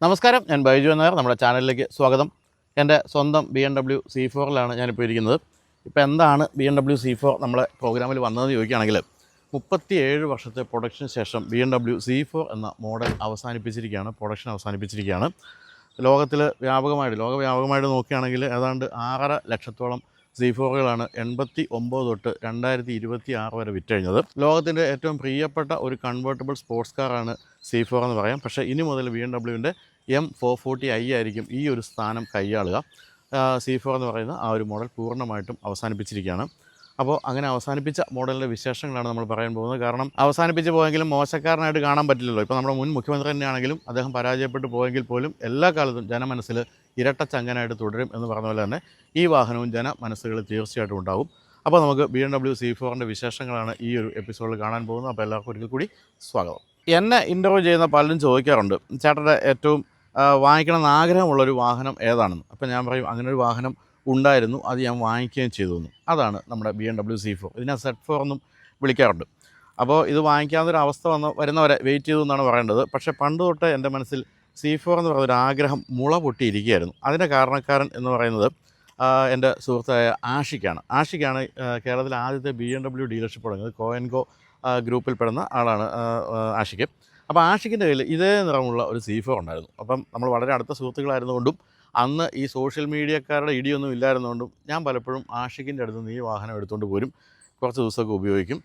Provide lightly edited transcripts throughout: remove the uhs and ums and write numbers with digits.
നമസ്കാരം, ഞാൻ ബൈജു നായർ. നമ്മുടെ ചാനലിലേക്ക് സ്വാഗതം. എൻ്റെ സ്വന്തം BMW C4ലാണ് ഞാനിപ്പോൾ ഇരിക്കുന്നത്. ഇപ്പോൾ എന്താണ് BMW C4 നമ്മളെ പ്രോഗ്രാമിൽ വന്നതെന്ന് ചോദിക്കുകയാണെങ്കിൽ 37 വർഷത്തെ പ്രൊഡക്ഷന് ശേഷം BMW C4 എന്ന മോഡൽ പ്രൊഡക്ഷൻ അവസാനിപ്പിച്ചിരിക്കുകയാണ്. ലോകവ്യാപകമായിട്ട് നോക്കുകയാണെങ്കിൽ ഏതാണ്ട് 6.5 ലക്ഷത്തോളം C4കളാണ് 89 തൊട്ട് 2026 വരെ വിറ്റഴിഞ്ഞത്. ലോകത്തിൻ്റെ ഏറ്റവും പ്രിയപ്പെട്ട ഒരു കൺവേർട്ടബിൾ സ്പോർട്സ് കാറാണ് C4 എന്ന് പറയാം. പക്ഷേ ഇനി മുതൽ BMWൻ്റെ M440i ആയിരിക്കും ഈ ഒരു സ്ഥാനം കൈയാളുക. C4 എന്ന് പറയുന്ന ആ ഒരു മോഡൽ പൂർണ്ണമായിട്ടും അവസാനിപ്പിച്ചിരിക്കുകയാണ്. അപ്പോൾ അങ്ങനെ അവസാനിപ്പിച്ച മോഡലിൻ്റെ വിശേഷങ്ങളാണ് നമ്മൾ പറയാൻ പോകുന്നത്. കാരണം അവസാനിപ്പിച്ച് പോയെങ്കിലും മോശക്കാരനായിട്ട് കാണാൻ പറ്റില്ലല്ലോ. ഇപ്പോൾ നമ്മുടെ മുൻ മുഖ്യമന്ത്രി തന്നെയാണെങ്കിലും അദ്ദേഹം പരാജയപ്പെട്ടു പോയെങ്കിൽ പോലും എല്ലാ കാലത്തും ജനമനസ്സിൽ ഇരട്ടച്ചങ്കനായിട്ട് തുടരും എന്ന് പറഞ്ഞ പോലെ തന്നെ ഈ വാഹനവും ജനമനസ്സുകളിൽ തീർച്ചയായിട്ടും ഉണ്ടാകും. അപ്പോൾ നമുക്ക് BMW C4ൻ്റെ വിശേഷങ്ങളാണ് ഈ ഒരു എപ്പിസോഡിൽ കാണാൻ പോകുന്നത്. അപ്പോൾ എല്ലാവർക്കും ഒരിക്കൽ കൂടി സ്വാഗതം. എന്നെ ഇൻ്റർവ്യൂ ചെയ്യുന്ന പലരും ചോദിക്കാറുണ്ട്, ചേട്ടൻ്റെ ഏറ്റവും വാങ്ങിക്കണമെന്ന് ആഗ്രഹമുള്ളൊരു വാഹനം ഏതാണെന്ന്. അപ്പോൾ ഞാൻ പറയും, അങ്ങനെ ഒരു വാഹനം ഉണ്ടായിരുന്നു, അത് ഞാൻ വാങ്ങിക്കുകയും ചെയ്തു എന്ന്. അതാണ് നമ്മുടെ BMW C4. ഇതിനെ Z4 എന്നും വിളിക്കാറുണ്ട്. അപ്പോൾ ഇത് വാങ്ങിക്കാവുന്നൊരു അവസ്ഥ വരുന്നവരെ വെയിറ്റ് ചെയ്തു എന്നാണ് പറയേണ്ടത്. പക്ഷേ പണ്ട് തൊട്ട് എൻ്റെ മനസ്സിൽ C4 എന്ന് പറയുന്നൊരു ആഗ്രഹം മുള പൊട്ടിയിരിക്കുകയായിരുന്നു. അതിൻ്റെ കാരണക്കാരൻ എന്ന് പറയുന്നത് എൻ്റെ സുഹൃത്തായ ആഷിക്കാണ് കേരളത്തിലെ ആദ്യത്തെ BMW ഡീലർഷിപ്പ് തുടങ്ങിയത്. കോയൻകോ ഗ്രൂപ്പിൽപ്പെടുന്ന ആളാണ് ആഷിക്ക്. അപ്പോൾ ആഷിക്കിൻ്റെ കയ്യിൽ ഇതേ നിറമുള്ള ഒരു C4 ഉണ്ടായിരുന്നു. അപ്പം നമ്മൾ വളരെ അടുത്ത സുഹൃത്തുക്കളായിരുന്നുകൊണ്ടും അന്ന് ഈ സോഷ്യൽ മീഡിയക്കാരുടെ ഇടിയൊന്നും ഇല്ലായിരുന്നുകൊണ്ടും ഞാൻ പലപ്പോഴും ആഷിക്കിൻ്റെ അടുത്ത് നിന്ന് ഈ വാഹനം എടുത്തുകൊണ്ട് പോരും, കുറച്ച് ദിവസമൊക്കെ ഉപയോഗിക്കും.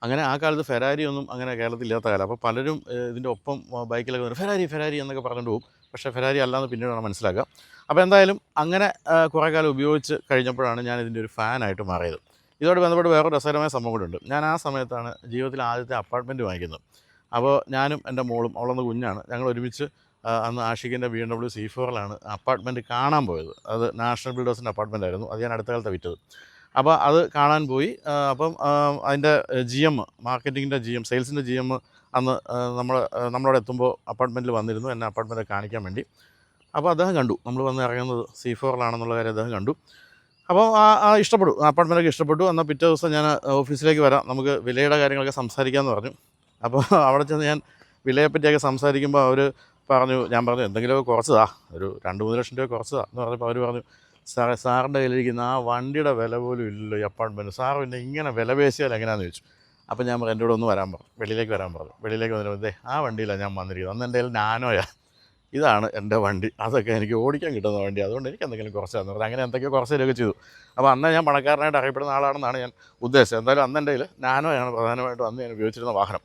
അങ്ങനെ ആ കാലത്ത് ഫെരാരി ഒന്നും അങ്ങനെ കേരളത്തിലില്ലാത്ത കാലം. അപ്പോൾ പലരും ഇതിൻ്റെ ഒപ്പം ബൈക്കിലൊക്കെ വരും, ഫെരാരി എന്നൊക്കെ പറഞ്ഞുകൊണ്ട് പോകും. പക്ഷേ ഫെരാരി അല്ലാന്ന് പിന്നീടാണ് മനസ്സിലാക്കുക. അപ്പോൾ എന്തായാലും അങ്ങനെ കുറേ കാലം ഉപയോഗിച്ച് കഴിഞ്ഞപ്പോഴാണ് ഞാൻ ഇതിൻ്റെ ഒരു ഫാനായിട്ട് മാറിയത്. ഇതോട് ബന്ധപ്പെട്ട് വേറൊരു രസകരമായ സംഭവം കൂടെ ഉണ്ട്. ഞാൻ ആ സമയത്താണ് ജീവിതത്തിൽ ആദ്യത്തെ അപ്പാർട്ട്മെൻറ്റ് വാങ്ങിക്കുന്നത്. അപ്പോൾ ഞാനും എൻ്റെ മോളും, അവളൊന്ന് കുഞ്ഞാണ്, ഞങ്ങൾ ഒരുമിച്ച് അന്ന് ആഷിക്കിൻ്റെ BMW C4ലാണ് അപ്പാർട്ട്മെൻറ്റ് കാണാൻ പോയത്. അത് നാഷണൽ ബിൽഡേഴ്സിൻ്റെ അപ്പാർട്ട്മെൻ്റ് ആയിരുന്നു. അത് ഞാൻ അടുത്ത കാലത്താണ് വിറ്റത്. അപ്പോൾ അത് കാണാൻ പോയി. അപ്പം അതിൻ്റെ GM, മാർക്കറ്റിങ്ങിൻ്റെ GM, സെയിൽസിൻ്റെ GM അന്ന് നമ്മളവിടെ എത്തുമ്പോൾ അപ്പാർട്ട്മെൻറ്റിൽ വന്നിരുന്നു, എന്നെ അപ്പാർട്ട്മെൻറ്റ് കാണിക്കാൻ വേണ്ടി. അപ്പോൾ അദ്ദേഹം കണ്ടു നമ്മൾ വന്ന് ഇറങ്ങുന്നത് C4ലാണെന്നുള്ള കാര്യം അദ്ദേഹം കണ്ടു. അപ്പോൾ ഇഷ്ടപ്പെട്ടു, അപ്പാർട്ട്മെൻറ്റൊക്കെ ഇഷ്ടപ്പെട്ടു. എന്നാൽ പിറ്റേ ദിവസം ഞാൻ ഓഫീസിലേക്ക് വരാം, നമുക്ക് വിലയുടെ കാര്യങ്ങളൊക്കെ സംസാരിക്കാമെന്ന് പറഞ്ഞു. അപ്പോൾ അവിടെ ചെന്ന് ഞാൻ വിലയെപ്പറ്റിയൊക്കെ സംസാരിക്കുമ്പോൾ ഞാൻ പറഞ്ഞു എന്തെങ്കിലുമൊക്കെ കുറച്ചതാ, ഒരു 2-3 ലക്ഷം രൂപ കുറച്ചതാ എന്ന് പറഞ്ഞപ്പോൾ അവർ പറഞ്ഞു, സാറിൻ്റെ കയ്യിലിരിക്കുന്ന ആ വണ്ടിയുടെ വില പോലും ഇല്ലല്ലോ ഈ അപ്പാർട്ട്മെൻറ്റ്, സാർ പിന്നെ ഇങ്ങനെ വില പേശിയാൽ എങ്ങനെയാണെന്ന് ചോദിച്ചു. അപ്പോൾ ഞാൻ പറഞ്ഞു, എൻ്റെ കൂടെ ഒന്ന് വെളിയിലേക്ക് വരാൻ പറഞ്ഞു. വെളിയിലേക്ക് വന്നിട്ട് ആ വണ്ടിയിലാണ് ഞാൻ വന്നിരിക്കുന്നത്. അന്ന് എൻ്റെ കയ്യിൽ നാനോയാ, ഇതാണ് എൻ്റെ വണ്ടി, അതൊക്കെ എനിക്ക് ഓടിക്കാൻ കിട്ടുന്ന വണ്ടി, അതുകൊണ്ട് എനിക്ക് എന്തെങ്കിലും കുറച്ചാന്ന് പറഞ്ഞു. അങ്ങനെ എന്തൊക്കെയോ കുറച്ച് തരികയൊക്കെ ചെയ്തു. അപ്പോൾ അന്ന് ഞാൻ പണക്കാരനായിട്ട് അറിയപ്പെടുന്ന ആളാണെന്നാണ് ഞാൻ ഉദ്ദേശിച്ചത്. എന്തായാലും അന്ന് എൻ്റെ കയ്യിൽ നാനോയാണ് പ്രധാനമായിട്ടും അന്ന് ഞാൻ ഉപയോഗിച്ചിരുന്ന വാഹനം.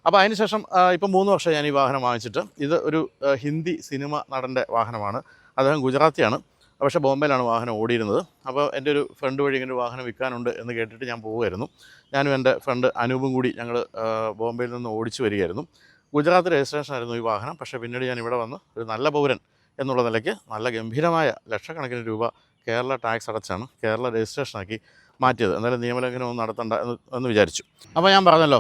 അപ്പോൾ അതിന് ശേഷം ഇപ്പോൾ 3 വർഷം ഞാൻ ഈ വാഹനം വാങ്ങിച്ചിട്ട്. ഇത് ഒരു ഹിന്ദി സിനിമ നടൻ്റെ വാഹനമാണ്. അദ്ദേഹം ഗുജറാത്തിയാണ്, പക്ഷേ ബോംബെയിലാണ് വാഹനം ഓടിയിരുന്നത്. അപ്പോൾ എൻ്റെ ഒരു ഫ്രണ്ട് വഴി ഇങ്ങനെ ഒരു വാഹനം വിൽക്കാനുണ്ട് എന്ന് കേട്ടിട്ട് ഞാൻ പോവുമായിരുന്നു. ഞാനും എൻ്റെ ഫ്രണ്ട് അനൂപും കൂടി ഞങ്ങൾ ബോംബെയിൽ നിന്ന് ഓടിച്ചു വരികയായിരുന്നു. ഗുജറാത്ത് രജിസ്ട്രേഷൻ ആയിരുന്നു ഈ വാഹനം. പക്ഷേ പിന്നീട് ഞാൻ ഇവിടെ വന്ന് ഒരു നല്ല പൗരൻ എന്നുള്ള നിലയ്ക്ക് നല്ല ഗംഭീരമായ ലക്ഷക്കണക്കിന് രൂപ കേരള ടാക്സ് അടച്ചാണ് കേരള രജിസ്ട്രേഷനാക്കി മാറ്റിയത്. എന്നാലും നിയമലംഘനമൊന്നും നടത്തണ്ട എന്ന് വിചാരിച്ചു. അപ്പോൾ ഞാൻ പറഞ്ഞല്ലോ,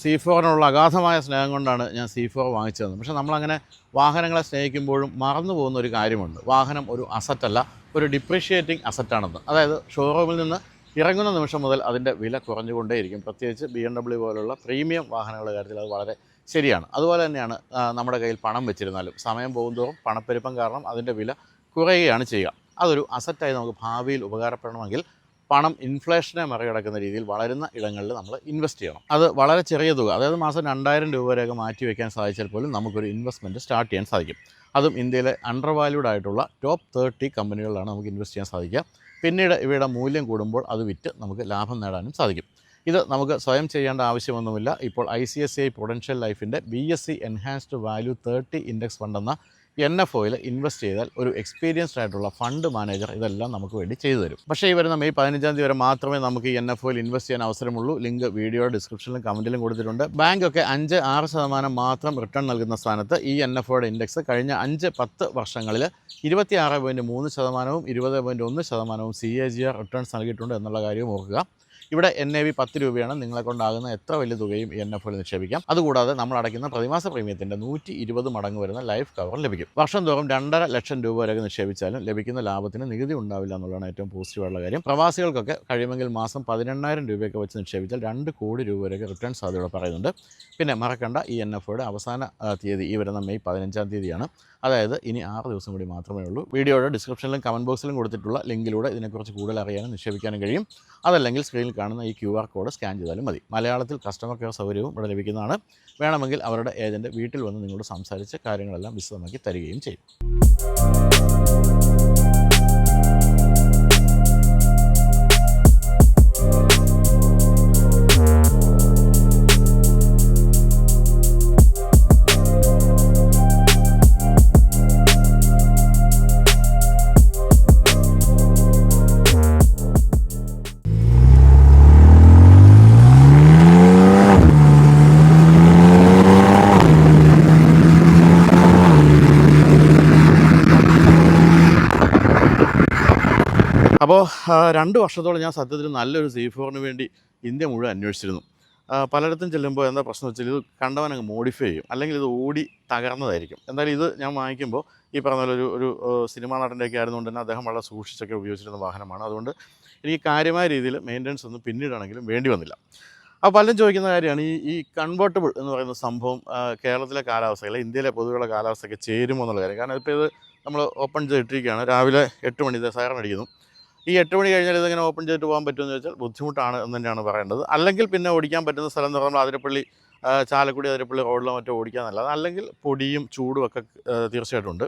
C4നോടുള്ള അഗാധമായ സ്നേഹം കൊണ്ടാണ് ഞാൻ C4 വാങ്ങിച്ചത്. പക്ഷേ നമ്മളങ്ങനെ വാഹനങ്ങളെ സ്നേഹിക്കുമ്പോഴും മറന്നു പോകുന്ന ഒരു കാര്യമുണ്ട്. വാഹനം ഒരു അസറ്റല്ല, ഒരു ഡിപ്രീഷിയേറ്റിംഗ് അസറ്റാണെന്ന്. അതായത് ഷോറൂമിൽ നിന്ന് ഇറങ്ങുന്ന നിമിഷം മുതൽ അതിൻ്റെ വില കുറഞ്ഞുകൊണ്ടേയിരിക്കും. പ്രത്യേകിച്ച് BMW പോലുള്ള പ്രീമിയം വാഹനങ്ങളുടെ കാര്യത്തിൽ അത് വളരെ ശരിയാണ്. അതുപോലെ തന്നെയാണ് നമ്മുടെ കയ്യിൽ പണം വെച്ചിരുന്നാലും സമയം പോകുന്തോറും പണപ്പെരുപ്പം കാരണം അതിൻ്റെ വില കുറയുകയാണ് ചെയ്യുക. അതൊരു അസറ്റായി നമുക്ക് ഭാവിയിൽ ഉപകാരപ്പെടണമെങ്കിൽ പണം ഇൻഫ്ലേഷനെ മറികടക്കുന്ന രീതിയിൽ വളരുന്ന ഇടങ്ങളിൽ നമ്മൾ ഇൻവെസ്റ്റ് ചെയ്യണം. അത് വളരെ ചെറിയ തുക, അതായത് മാസം 2000 രൂപ വരെയൊക്കെ മാറ്റി വയ്ക്കാൻ സാധിച്ചാൽ പോലും നമുക്കൊരു ഇൻവെസ്റ്റ്മെൻറ്റ് സ്റ്റാർട്ട് ചെയ്യാൻ സാധിക്കും. അതും ഇന്ത്യയിലെ അണ്ടർ വാല്യൂഡ് ആയിട്ടുള്ള ടോപ്പ് 30 കമ്പനികളിലാണ് നമുക്ക് ഇൻവെസ്റ്റ് ചെയ്യാൻ സാധിക്കുക. പിന്നീട് ഇവയുടെ മൂല്യം കൂടുമ്പോൾ അത് വിറ്റ് നമുക്ക് ലാഭം നേടാനും സാധിക്കും. ഇത് നമുക്ക് സ്വയം ചെയ്യേണ്ട ആവശ്യമൊന്നുമില്ല. ഇപ്പോൾ ICICI പ്രൊഡൻഷ്യൽ ലൈഫിൻ്റെ BSE enhanced value 30 index fund എന്ന NFOയിൽ ഇൻവെസ്റ്റ് ചെയ്താൽ ഒരു എക്സ്പീരിയൻസ്ഡ് ആയിട്ടുള്ള ഫണ്ട് മാനേജർ ഇതെല്ലാം നമുക്ക് വേണ്ടി ചെയ്തു തരും. പക്ഷേ ഈ വരുന്ന മെയ് 15 തീയതി വരെ മാത്രമേ നമുക്ക് ഈ NFOയിൽ ഇൻവെസ്റ്റ് ചെയ്യാൻ അവസരമുള്ളൂ. ലിങ്ക് വീഡിയോയുടെ ഡിസ്ക്രിപ്ഷനിലും കമൻറ്റിലും കൊടുത്തിട്ടുണ്ട്. ബാങ്കൊക്കെ 5-6% മാത്രം റിട്ടേൺ നൽകുന്ന സ്ഥാനത്ത് ഈ NFOയുടെ ഇൻഡെക്സ് കഴിഞ്ഞ 5-10 വർഷങ്ങളിൽ 26.3%, 20.1% CAGR റിട്ടേൺസ് നൽകിയിട്ടുണ്ട് എന്നുള്ള കാര്യം ഓർക്കുക. ഇവിടെ NAV 10 രൂപയാണ്. നിങ്ങളെ കൊണ്ടാകുന്ന എത്ര വലിയ തുകയും ഈ NFOയിൽ നിക്ഷേപിക്കാം. അതുകൂടാതെ നമ്മൾ അടയ്ക്കുന്ന പ്രതിമാസ പ്രീമിയത്തിൻ്റെ 120 മടങ്ങ് വരുന്ന ലൈഫ് കവർ ലഭിക്കും. വർഷം തോറും 2.5 ലക്ഷം രൂപ വരെ നിക്ഷേപിച്ചാലും ലഭിക്കുന്ന ലാഭത്തിന് നികുതി ഉണ്ടാവില്ല എന്നുള്ളതാണ് ഏറ്റവും പോസിറ്റീവായുള്ള കാര്യം. പ്രവാസികൾക്കൊക്കെ കഴിയുമെങ്കിൽ മാസം 18,000 രൂപയൊക്കെ വെച്ച് നിക്ഷേപിച്ചാൽ 2 കോടി രൂപ വരെയൊക്കെ റിട്ടേൺ സാധ്യത പറയുന്നുണ്ട്. പിന്നെ മറക്കണ്ട, ഈ NFOയുടെ അവസാന തീയതി ഈ വരുന്ന മെയ് 15 തീയതിയാണ്. അതായത് ഇനി 6 ദിവസം കൂടി മാത്രമേ ഉള്ളൂ. വീഡിയോയുടെ ഡിസ്ക്രിപ്ഷനിലും കമൻറ്റ് ബോക്സിലും കൊടുത്തിട്ടുള്ള ലിങ്കിലൂടെ ഇതിനെക്കുറിച്ച് കൂടുതൽ അറിയാനും നിക്ഷേപിക്കാനും കഴിയും. അതല്ലെങ്കിൽ സ്ക്രീനിൽ കാണുന്ന ഈ QR കോഡ് സ്കാൻ ചെയ്താലും മതി. മലയാളത്തിൽ കസ്റ്റമർ കെയർ സൗകര്യവും ഇവിടെ ലഭിക്കുന്നതാണ്. വേണമെങ്കിൽ അവരുടെ ഏജൻറ്റ് വീട്ടിൽ വന്ന് നിങ്ങളോട് സംസാരിച്ച് കാര്യങ്ങളെല്ലാം വിശദമാക്കി തരികയും ചെയ്യും. അപ്പോൾ 2 വർഷത്തോളം ഞാൻ സത്യത്തിൽ നല്ലൊരു C4-ന് വേണ്ടി ഇന്ത്യ മുഴുവൻ അന്വേഷിച്ചിരുന്നു. പലയിടത്തും ചെല്ലുമ്പോൾ എന്താ പ്രശ്നം വെച്ചാൽ ഇത് കണ്ടവൻ അങ്ങ് മോഡിഫൈ ചെയ്യും, അല്ലെങ്കിൽ ഇത് ഓടി തകർന്നതായിരിക്കും. എന്തായാലും ഇത് ഞാൻ വാങ്ങിക്കുമ്പോൾ ഈ പറഞ്ഞ പോലെ ഒരു സിനിമാ നടൻ്റെയൊക്കെ ആയിരുന്നുകൊണ്ട് തന്നെ അദ്ദേഹം വളരെ സൂക്ഷിച്ചൊക്കെ ഉപയോഗിച്ചിരുന്ന വാഹനമാണ്. അതുകൊണ്ട് എനിക്ക് കാര്യമായ രീതിയിൽ മെയിൻ്റനൻസ് ഒന്നും പിന്നീടാണെങ്കിലും വേണ്ടി വന്നില്ല. അപ്പോൾ പലരും ചോദിക്കുന്ന കാര്യമാണ് ഈ കൺവേർട്ടബിൾ എന്ന് പറയുന്ന സംഭവം കേരളത്തിലെ കാലാവസ്ഥയിൽ ഇന്ത്യയിലെ പൊതുവെയുള്ള കാലാവസ്ഥയൊക്കെ ചേരുമോ എന്നുള്ള കാര്യം. കാരണം ഇപ്പോൾ ഇത് നമ്മൾ ഓപ്പൺ ചെയ്തിട്ടിരിക്കുകയാണ്. രാവിലെ 8 മണി സൈറൺ അടിക്കുന്നു. ഈ 8 മണി കഴിഞ്ഞാൽ ഇതിങ്ങനെ ഓപ്പൺ ചെയ്തിട്ട് പോകാൻ പറ്റുമെന്ന് ചോദിച്ചാൽ ബുദ്ധിമുട്ടാണ് എന്ന് തന്നെയാണ് പറയേണ്ടത്. അല്ലെങ്കിൽ പിന്നെ ഓടിക്കാൻ പറ്റുന്ന സ്ഥലം എന്ന് പറയുമ്പോൾ അതിരപ്പള്ളി, ചാലക്കുടി അതിരപ്പള്ളി റോഡിലോ മറ്റോ ഓടിക്കാനല്ലാതെ, അല്ലെങ്കിൽ പൊടിയും ചൂടും ഒക്കെ തീർച്ചയായിട്ടും ഉണ്ട്.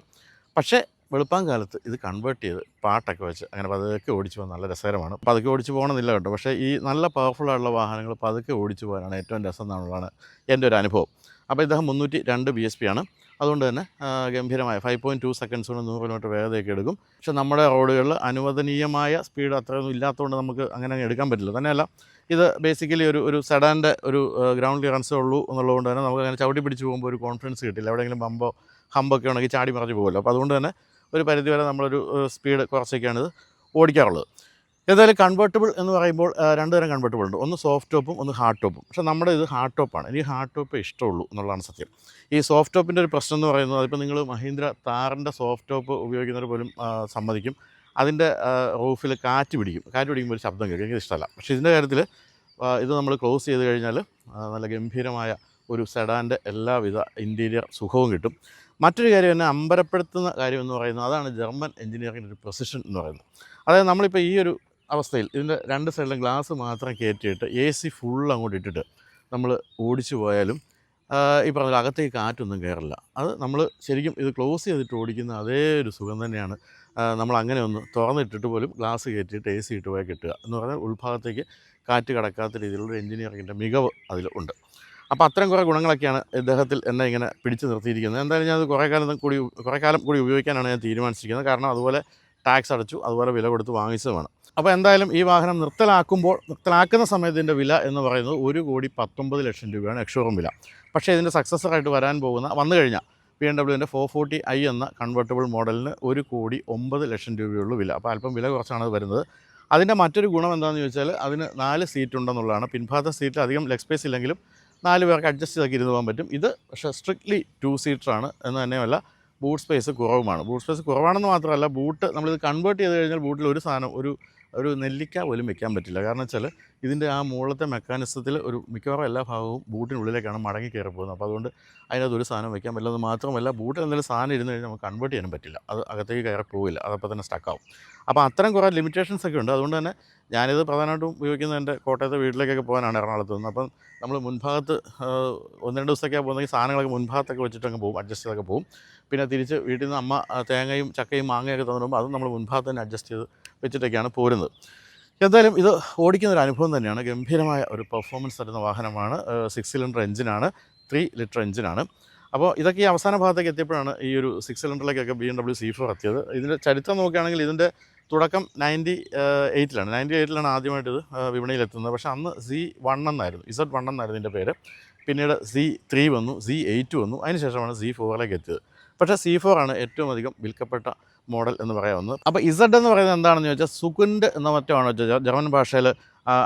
പക്ഷേ വെളുപ്പാൻ കാലത്ത് ഇത് കൺവേർട്ട് ചെയ്ത് പാട്ടൊക്കെ വെച്ച് അങ്ങനെ പതുക്കെ ഓടിച്ചു പോകാൻ നല്ല രസകരമാണ്. പതുക്കെ ഓടിച്ചു പോകണമെന്നില്ല കേട്ടോ, പക്ഷേ ഈ നല്ല പവർഫുള്ളായിട്ടുള്ള വാഹനങ്ങൾ പതുക്കെ ഓടിച്ചു പോകാനാണ് ഏറ്റവും രസം എന്നുള്ളതാണ് എൻ്റെ ഒരു അനുഭവം. അപ്പോൾ ഇദ്ദേഹം 302 BSP ആണ്. അതുകൊണ്ട് തന്നെ ഗംഭീരമായ 5.2 സെക്കൻഡ്സ് കൊണ്ട് 100 കിലോമീറ്റർ വേഗതയൊക്കെ എടുക്കും. പക്ഷേ നമ്മുടെ റോഡുകളിൽ അനുവദനീയമായ സ്പീഡ് അത്രയൊന്നും ഇല്ലാത്തതുകൊണ്ട് നമുക്ക് അങ്ങനെ എടുക്കാൻ പറ്റില്ല. തന്നെയല്ല, ഇത് ബേസിക്കലി ഒരു സെഡാൻ്റെ ഒരു ഗ്രൗണ്ട് ക്ലിയറൻസേ ഉള്ളൂ എന്നുള്ളതുകൊണ്ട് തന്നെ നമുക്ക് അങ്ങനെ ചവിട്ടി പിടിച്ച് പോകുമ്പോൾ ഒരു കോൺഫിഡൻസ് കിട്ടില്ല. എവിടെയെങ്കിലും ഹമ്പൊക്കെ ഉണ്ടെങ്കിൽ ചാടി മറിഞ്ഞ് പോകുമല്ലോ. അപ്പോൾ അതുകൊണ്ട് തന്നെ ഒരു പരിധിവരെ നമ്മളൊരു സ്പീഡ് കുറച്ചൊക്കെയാണ് ഇത് ഓടിക്കാറുള്ളത്. ഏതായാലും കൺവേർട്ടബിൾ എന്ന് പറയുമ്പോൾ 2 തരം കൺവേർട്ടബിൾ ഉണ്ട്. ഒന്ന് സോഫ്റ്റ് ടോപ്പും ഒന്ന് ഹാർഡ് ടോപ്പും. പക്ഷേ നമ്മുടെ ഇത് ഹാർഡ് ടോപ്പാണ്. എനിക്ക് ഹാർഡ് ടോപ്പ് ഇഷ്ടമുള്ളൂ എന്നുള്ളതാണ് സത്യം. ഈ സോഫ്റ്റ് ടോപ്പിൻ്റെ ഒരു പ്രശ്നം എന്ന് പറയുന്നത്, അതിപ്പോൾ നിങ്ങൾ മഹീന്ദ്ര താറിൻ്റെ സോഫ്റ്റ് ടോപ്പ് ഉപയോഗിക്കുന്നവർ പോലും സമ്മതിക്കും, അതിൻ്റെ റൂഫിൽ കാറ്റ് പിടിക്കുമ്പോൾ ഒരു ശബ്ദം കേൾക്കും. എനിക്ക് ഇഷ്ടമല്ല. പക്ഷേ ഇതിൻ്റെ കാര്യത്തിൽ ഇത് നമ്മൾ ക്ലോസ് ചെയ്ത് കഴിഞ്ഞാൽ നല്ല ഗംഭീരമായ ഒരു സെഡാൻ്റെ എല്ലാവിധ ഇൻറ്റീരിയർ സുഖവും കിട്ടും. മറ്റൊരു കാര്യം എന്നെ അമ്പരപ്പെടുത്തുന്ന കാര്യം എന്ന് പറയുന്നത്, അതാണ് ജർമ്മൻ എഞ്ചിനീയറിംഗിൻ്റെ ഒരു പ്രസിഷൻ എന്ന് പറയുന്നത്. അതായത് നമ്മളിപ്പോൾ ഈ ഒരു അവസ്ഥയിൽ ഇതിൻ്റെ 2 സൈഡിലും ഗ്ലാസ് മാത്രം കയറ്റിയിട്ട് AC ഫുൾ അങ്ങോട്ട് ഇട്ടിട്ട് നമ്മൾ ഓടിച്ചു പോയാലും ഈ പറഞ്ഞ അകത്തേക്ക് കാറ്റൊന്നും കയറില്ല. അത് നമ്മൾ ശരിക്കും ഇത് ക്ലോസ് ചെയ്തിട്ട് ഓടിക്കുന്ന അതേ ഒരു സുഖം തന്നെയാണ് നമ്മൾ അങ്ങനെ ഒന്ന് തുറന്നിട്ടിട്ട് പോലും ഗ്ലാസ് കയറ്റിയിട്ട് AC ഇട്ട് പോയാൽ കിട്ടുക എന്ന് പറഞ്ഞാൽ ഉൾഭാഗത്തേക്ക് കാറ്റ് കടക്കാത്ത രീതിയിലുള്ള എഞ്ചിനീയറിംഗിൻ്റെ മികവ് അതിലുണ്ട്. അപ്പോൾ അത്തരം കുറേ ഗുണങ്ങളൊക്കെയാണ് ഇദ്ദേഹത്തിൽ എന്നെ ഇങ്ങനെ പിടിച്ചു നിർത്തിയിരിക്കുന്നത്. എന്തായാലും ഞാനത് കുറേ കാലം കൂടി ഉപയോഗിക്കാനാണ് ഞാൻ തീരുമാനിച്ചിരിക്കുന്നത്. കാരണം അതുപോലെ ടാക്സ് അടച്ചു, അതുപോലെ വില കൊടുത്ത് വാങ്ങിച്ചതുമാണ്. അപ്പോൾ എന്തായാലും ഈ വാഹനം നിർത്തലാക്കുന്ന സമയത്ത് ഇതിൻ്റെ വില എന്ന് പറയുന്നത് 1,19,00,000 രൂപയാണ് എക്സ്ഷോറൂം വില. പക്ഷേ ഇതിൻ്റെ സക്സസറായിട്ട് വന്നു കഴിഞ്ഞാൽ BMW 440i എന്ന കൺവേർട്ടബിൾ മോഡലിന് 1,09,00,000 രൂപയുള്ളൂ വില. അപ്പോൾ അല്പം വില കുറച്ചാണ് അത് വരുന്നത്. അതിൻ്റെ മറ്റൊരു ഗുണം എന്താണെന്ന് ചോദിച്ചാൽ അതിന് 4 സീറ്റ് ഉണ്ടെന്നുള്ളതാണ്. പിൻഭാഗത്തെ സീറ്റിൽ അധികം ലെഗ് സ്പേസ് ഇല്ലെങ്കിലും 4 പേർക്ക് അഡ്ജസ്റ്റ് ചെയ്തൊക്കെ ഇരുന്ന് പോകാൻ പറ്റും. ഇത് പക്ഷേ സ്ട്രിക്ട്ലി 2 സീറ്ററാണ് എന്ന് തന്നെയുമല്ല, ബൂട്ട് സ്പേസ് കുറവുമാണ്. ബൂട്ട് സ്പേസ് കുറവാണെന്ന് മാത്രമല്ല, നമ്മളിത് കൺവേർട്ട് ചെയ്ത് കഴിഞ്ഞാൽ ബൂട്ടിൽ ഒരു സാധനം ഒരു നെല്ലിക്ക പോലും വെക്കാൻ പറ്റില്ല. കാരണം വെച്ചാൽ ഇതിൻ്റെ ആ മുകളിലത്തെ മെക്കാനിസത്തിൽ മിക്കവാറും എല്ലാ ഭാഗവും ബൂട്ടിനുള്ളിലേക്കാണ് മടങ്ങി കയറി പോകുന്നത്. അപ്പോൾ അതുകൊണ്ട് അതിനകത്ത് ഒരു സാധനം വെക്കാൻ പറ്റില്ല. മാത്രമല്ല, ബൂട്ടിൽ എന്തെങ്കിലും സാധനം ഇരുന്ന് കഴിഞ്ഞാൽ നമുക്ക് കൺവേർട്ട് ചെയ്യാനും പറ്റില്ല. അത് അകത്തേക്ക് കയറി പോവില്ല, അതപ്പോൾ തന്നെ സ്റ്റക്കാവും. അപ്പോൾ അത്തരം കുറേ ലിമിറ്റേഷൻസ് ഒക്കെ ഉണ്ട്. അതുകൊണ്ട് തന്നെ ഞാനിത് പ്രധാനമായിട്ടും ഉപയോഗിക്കുന്നത് എൻ്റെ കോട്ടയത്തെ വീട്ടിലേക്കൊക്കെ പോകാനാണ്, എറണാകുളത്ത് നിന്ന്. അപ്പം നമ്മൾ മുൻഭാഗത്ത് 1-2 ദിവസമൊക്കെ പോകുന്നെങ്കിൽ സാധനങ്ങളൊക്കെ മുൻഭാഗത്തൊക്കെ വെച്ചിട്ട് അങ്ങ് പോകും, അഡ്ജസ്റ്റ് ചെയ്തൊക്കെ പോകും. പിന്നെ തിരിച്ച് വീട്ടിൽ നിന്ന് അമ്മ തേങ്ങയും ചക്കയും മാങ്ങയൊക്കെ തന്നിടുമ്പോൾ അതും നമ്മൾ മുൻഭാഗത്ത് തന്നെ അഡ്ജസ്റ്റ് ചെയ്ത് വെച്ചിട്ടൊക്കെയാണ് പോരുന്നത്. എന്തായാലും ഇത് ഓടിക്കുന്നൊരു അനുഭവം തന്നെയാണ്. ഗംഭീരമായ ഒരു പെർഫോമൻസ് തരുന്ന വാഹനമാണ്. 6 സിലിണ്ടർ എഞ്ചിനാണ്, 3 ലിറ്റർ എഞ്ചിനാണ്. അപ്പോൾ ഇതൊക്കെ ഈ അവസാന ഭാഗത്തേക്ക് എത്തിയപ്പോഴാണ് ഈ ഒരു 6 സിലിണ്ടറിലേക്കൊക്കെ BMW C4 എത്തിയത്. ഇതിൻ്റെ ചരിത്രം നോക്കുകയാണെങ്കിൽ ഇതിൻ്റെ തുടക്കം 98-ലാണ് ആദ്യമായിട്ട് ഇത് വിപണിയിലെത്തുന്നത്. പക്ഷേ അന്ന് Z1 എന്നായിരുന്നു ഇതിൻ്റെ പേര്. പിന്നീട് Z3 വന്നു, Z8 വന്നു, അതിനുശേഷമാണ് Z4ലേക്ക് എത്തിയത്. പക്ഷേ C4 ആണ് ഏറ്റവും അധികം വിൽക്കപ്പെട്ട മോഡൽ എന്ന് പറയാവുന്നത്. അപ്പോൾ Z എന്ന് പറയുന്നത് എന്താണെന്ന് ചോദിച്ചാൽ സുഗുണ്ട് എന്ന മറ്റാണോ ജർമ്മൻ ഭാഷയിൽ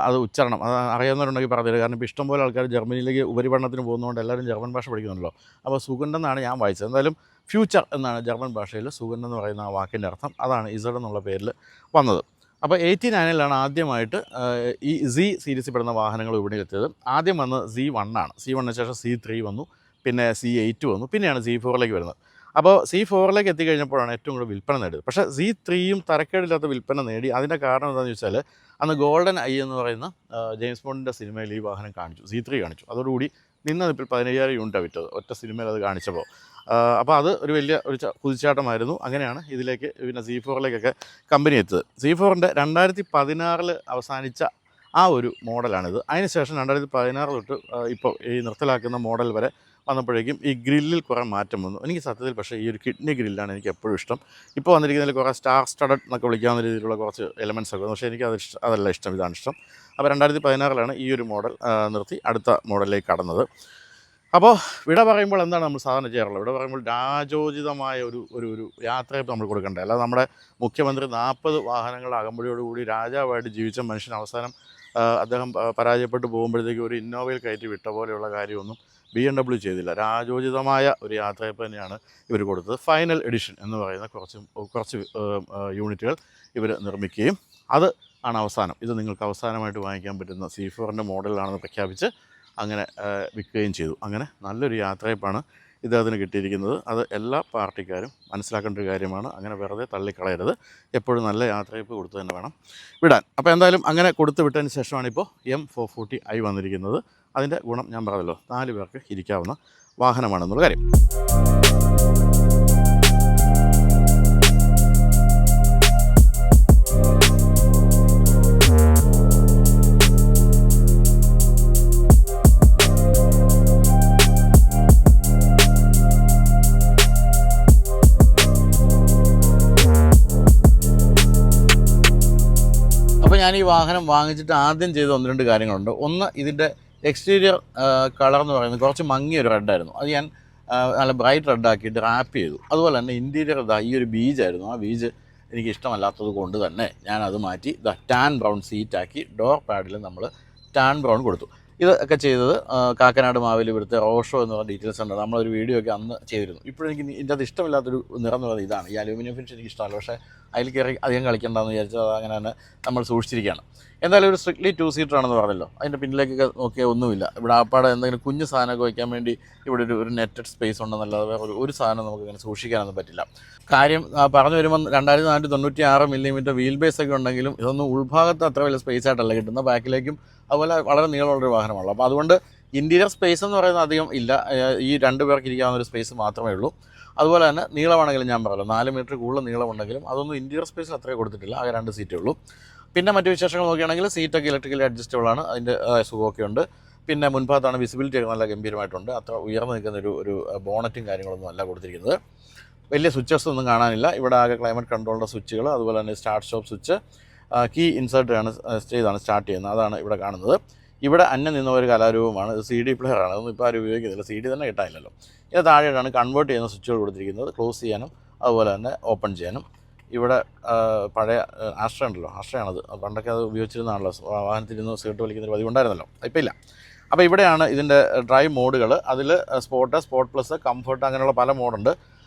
അത് ഉച്ചാരണം അത് അറിയാവുന്നവരുണ്ടെങ്കിൽ പറഞ്ഞു തരിക. കാരണം ഇപ്പോൾ ഇഷ്ടംപോലെ ആൾക്കാർ ജർമ്മനിയിലേക്ക് ഉപരിപഠനത്തിന് പോകുന്നതുകൊണ്ട് എല്ലാവരും ജർമ്മൻ ഭാഷ പഠിക്കുന്നുണ്ടല്ലോ. അപ്പോൾ സുഗുണ്ടെന്നാണ് ഞാൻ വായിച്ചത്. എന്തായാലും ഫ്യൂച്ചർ എന്നാണ് ജർമ്മൻ ഭാഷയിൽ സുഗുണ്ട് എന്ന് പറയുന്ന ആ വാക്കിൻ്റെ അർത്ഥം. അതാണ് Z എന്നുള്ള പേരിൽ വന്നത്. അപ്പോൾ 89-ലാണ് ആദ്യമായിട്ട് ഈ Z സീരീസിൽ പെടുന്ന വാഹനങ്ങൾ വിപണിയിലെത്തിയത്. ആദ്യം വന്ന് Z1 ആണ്. C1ന് ശേഷം C3 വന്നു, പിന്നെ C8 വന്നു, പിന്നെയാണ് Z4ലേക്ക് വരുന്നത്. അപ്പോൾ C4 എത്തിക്കഴിഞ്ഞപ്പോഴാണ് ഏറ്റവും കൂടുതൽ വിൽപ്പന നേടിയത്. പക്ഷേ C3യും തരക്കേടില്ലാത്ത വിൽപ്പന നേടി. അതിൻ്റെ കാരണം എന്താണെന്ന് വെച്ചാൽ അന്ന് ഗോൾഡൻ ഐ എന്ന് പറയുന്ന ജെയിംസ് ബോണ്ടിൻ്റെ സിനിമയിൽ ഈ വാഹനം കാണിച്ചു, C3 കാണിച്ചു. അതോടുകൂടി നിന്നതിപ്പോൾ 15,000 യൂണിറ്റാണ് വിറ്റത് ഒറ്റ സിനിമയിൽ അത് കാണിച്ചപ്പോൾ. അപ്പോൾ അത് ഒരു വലിയ കുതിച്ചാട്ടമായിരുന്നു. അങ്ങനെയാണ് ഇതിലേക്ക് പിന്നെ C4 കമ്പനി എത്തിയത്. C4ൻ്റെ 2016 അവസാനിച്ച ആ ഒരു മോഡലാണിത്. അതിനുശേഷം 2016 തൊട്ട് ഇപ്പോൾ ഈ നിർത്തലാക്കുന്ന മോഡൽ വരെ വന്നപ്പോഴേക്കും ഈ ഗ്രില്ലിൽ കുറേ മാറ്റം വന്നു. എനിക്ക് സത്യത്തിൽ പക്ഷേ ഈ ഒരു കിഡ്നി ഗ്രില്ലാണ് എനിക്ക് എപ്പോഴും ഇഷ്ടം. ഇപ്പോൾ വന്നിരിക്കുന്നതിൽ കുറേ സ്റ്റാർ സ്റ്റഡഡ് എന്നൊക്കെ വിളിക്കാവുന്ന രീതിയിലുള്ള കുറച്ച് എലമെൻറ്റ്സ് ഒക്കെ വന്നു. പക്ഷേ എനിക്ക് അതല്ല ഇഷ്ടം, ഇതാണ് ഇഷ്ടം. അപ്പോൾ 2016 ഈ ഒരു മോഡൽ നിർത്തി അടുത്ത മോഡലിലേക്ക് കടന്നത്. അപ്പോൾ വിട പറയുമ്പോൾ എന്താണ് നമ്മൾ സാധാരണ ചെയ്യാറുള്ളത്? വിട പറയുമ്പോൾ രാജോചിതമായ ഒരു യാത്രയപ്പ് നമ്മൾ കൊടുക്കേണ്ടത്. അല്ലാതെ നമ്മുടെ മുഖ്യമന്ത്രി 40 വാഹനങ്ങൾ അകമ്പടിയോടുകൂടി രാജാവായിട്ട് ജീവിച്ച മനുഷ്യൻ അവസാനം അദ്ദേഹം പരാജയപ്പെട്ടു പോകുമ്പോഴത്തേക്ക് ഒരു ഇന്നോവയിൽ കയറ്റി വിട്ട പോലെയുള്ള കാര്യമൊന്നും BMW ചെയ്തില്ല. രാജോചിതമായ ഒരു യാത്രയപ്പ് തന്നെയാണ് ഇവർ കൊടുത്തത്. ഫൈനൽ എഡിഷൻ എന്ന് പറയുന്ന കുറച്ച് യൂണിറ്റുകൾ ഇവർ നിർമ്മിക്കുകയും അത് ആണ് അവസാനം. ഇത് നിങ്ങൾക്ക് അവസാനമായിട്ട് വാങ്ങിക്കാൻ പറ്റുന്ന C4ൻ്റെ മോഡലാണെന്ന് പ്രഖ്യാപിച്ച് അങ്ങനെ വിൽക്കുകയും ചെയ്തു. അങ്ങനെ നല്ലൊരു യാത്രയപ്പാണ് ഇദ്ദേഹത്തിന് കിട്ടിയിരിക്കുന്നത്. അത് എല്ലാ പാർട്ടിക്കാരും മനസ്സിലാക്കേണ്ട ഒരു കാര്യമാണ്. അങ്ങനെ വെറുതെ തള്ളിക്കളയരുത്. എപ്പോഴും നല്ല യാത്രയപ്പ് കൊടുത്തു തന്നെ വേണം വിടാൻ. അപ്പോൾ എന്തായാലും അങ്ങനെ കൊടുത്ത് വിട്ടതിന് ശേഷമാണ് ഇപ്പോൾ M440i വന്നിരിക്കുന്നത്. അതിൻ്റെ ഗുണം ഞാൻ പറഞ്ഞല്ലോ, 4 പേർക്ക് ഇരിക്കാവുന്ന വാഹനമാണെന്നുള്ള കാര്യം. ഞാൻ ഈ വാഹനം വാങ്ങിച്ചിട്ട് ആദ്യം ചെയ്ത 1-2 കാര്യങ്ങളുണ്ട്. ഒന്ന്, ഇതിൻ്റെ എക്സ്റ്റീരിയർ കളർ എന്ന് പറയുന്നത് കുറച്ച് മങ്ങിയൊരു റെഡായിരുന്നു. അത് ഞാൻ നല്ല ബ്രൈറ്റ് റെഡാക്കിയിട്ട് റാപ്പ് ചെയ്തു. അതുപോലെ തന്നെ ഇൻറ്റീരിയർ ഈ ഒരു ബീജായിരുന്നു. ആ ബീജ് എനിക്ക് ഇഷ്ടമല്ലാത്തത് കൊണ്ട് തന്നെ ഞാനത് മാറ്റി ടാൻ ബ്രൗൺ സീറ്റാക്കി ഡോർ പാഡിൽ നമ്മൾ ടാൻ ബ്രൗൺ കൊടുത്തു. ഇതൊക്കെ ചെയ്തത് കാക്കനാട് മാവേലിപുരത്തെ റോഷോ എന്ന് പറഞ്ഞ ഡീറ്റെയിൽസ് ഉണ്ട്. നമ്മളൊരു വീഡിയോ ഒക്കെ അന്ന് ചെയ്തിരുന്നു. ഇപ്പോഴെനിക്ക് ഇതിൻ്റെ അത് ഇഷ്ടമില്ലാത്തൊരു നിറം എന്ന് പറയുന്നത് ഇതാണ്. ഈ അലൂമിനിയം ഫിനിഷ് എനിക്ക് ഇഷ്ടമല്ല. പക്ഷേ അതിൽ കയറി അധികം കളിക്കേണ്ടതെന്ന് വിചാരിച്ചാൽ അത് അങ്ങനെ തന്നെ നമ്മൾ സൂക്ഷിച്ചിരിക്കുകയാണ്. എന്തായാലും ഒരു സ്ട്രിക്ട്ലി 2 സീറ്റർ ആണെന്ന് പറഞ്ഞല്ലോ. അതിൻ്റെ പിന്നിലേക്കൊക്കെ നോക്കിയാൽ ഒന്നുമില്ല. ഇവിടെ ആപ്പാടെ എന്തെങ്കിലും കുഞ്ഞു സാധനമൊക്കെ വയ്ക്കാൻ വേണ്ടി ഇവിടെ ഒരു നെറ്റഡ് സ്പേസ് ഉണ്ടെന്നല്ലാതെ വേറെ ഒരു സാധനം നമുക്ക് ഇങ്ങനെ സൂക്ഷിക്കാനൊന്നും പറ്റില്ല. കാര്യം പറഞ്ഞു വരുമ്പോൾ 2496 മില്ലിമീറ്റർ വീൽ ബേസ് ഒക്കെ ഉണ്ടെങ്കിലും ഇതൊന്നും ഉൾഭാഗത്ത് അത്ര വലിയ സ്പേസ് ആയിട്ടല്ല കിട്ടുന്നത്. ബാക്കിലേക്കും അതുപോലെ വളരെ നീളമുള്ളൊരു വാഹനമാണല്ലോ. അപ്പോൾ അതുകൊണ്ട് ഇൻറ്റീരിയർ സ്പേസ് എന്ന് പറയുന്നത് അധികം ഇല്ല. ഈ 2 പേർക്ക് ഇരിക്കാവുന്ന ഒരു സ്പേസ് മാത്രമേ ഉള്ളൂ. അതുപോലെ തന്നെ നീളമാണെങ്കിലും ഞാൻ പറഞ്ഞല്ലോ 4 മീറ്റർ കൂടുതൽ നീളമുണ്ടെങ്കിലും അതൊന്നും ഇൻറ്റീരിയർ സ്പേസിൽ അത്രയും കൊടുത്തിട്ടില്ല. ആകെ 2 സീറ്റേ ഉള്ളൂ. പിന്നെ മറ്റു വിശേഷങ്ങൾ നോക്കുകയാണെങ്കിൽ സീറ്റൊക്കെ ഇലക്ട്രിക്കലി അഡ്ജസ്റ്റബിൾ ആണ്. അതിൻ്റെ സുഖമൊക്കെ ഉണ്ട്. പിന്നെ മുൻഭാഗത്താണ് വിസിബിലിറ്റി ഒക്കെ നല്ല ഗംഭീരമായിട്ടുണ്ട്. അത്ര ഉയർന്നു നിൽക്കുന്ന ഒരു ബോണറ്റും കാര്യങ്ങളൊന്നും അല്ല കൊടുത്തിരിക്കുന്നത്. വലിയ സ്വിച്ചസ് ഒന്നും കാണാനില്ല. ഇവിടെ ആകെ ക്ലൈമറ്റ് കൺട്രോളിൻ്റെ സ്വിച്ചുകൾ, അതുപോലെ തന്നെ start stop switch, key insert ചെയ്താണ് സ്റ്റാർട്ട് ചെയ്യുന്നത്. അതാണ് ഇവിടെ കാണുന്നത്. ഇവിടെ അന്യം നിന്ന ഒരു കലാരൂപമാണ്. ഇത് CD പ്ലെയറാണ്. അതൊന്നും ഇപ്പോൾ ആരും ഉപയോഗിക്കുന്നില്ല. CD തന്നെ കിട്ടാനില്ലല്ലോ. ഇത് താഴെയാണ് കൺവേർട്ട് ചെയ്യുന്ന സ്വിച്ചുകൾ കൊടുത്തിരിക്കുന്നത്. ക്ലോസ് ചെയ്യാനും അതുപോലെ തന്നെ ഓപ്പൺ ചെയ്യാനും. ഇവിടെ പഴയ ആസ്ട്ര ഉണ്ടല്ലോ, ആസ്ട്രയാണത്. പണ്ടൊക്കെ അത് ഉപയോഗിച്ചിരുന്നതാണല്ലോ. വാഹനത്തിലിരുന്ന് സീറ്റ് വലിക്കുന്നൊരു പതിവ് ഉണ്ടായിരുന്നല്ലോ. ഇപ്പോൾ ഇല്ല. അപ്പോൾ ഇവിടെയാണ് ഇതിൻ്റെ ഡ്രൈവ് മോഡുകൾ. അതിൽ സ്പോർട്ട് പ്ലസ്, കംഫർട്ട്, അങ്ങനെയുള്ള പല മോഡുണ്ട്.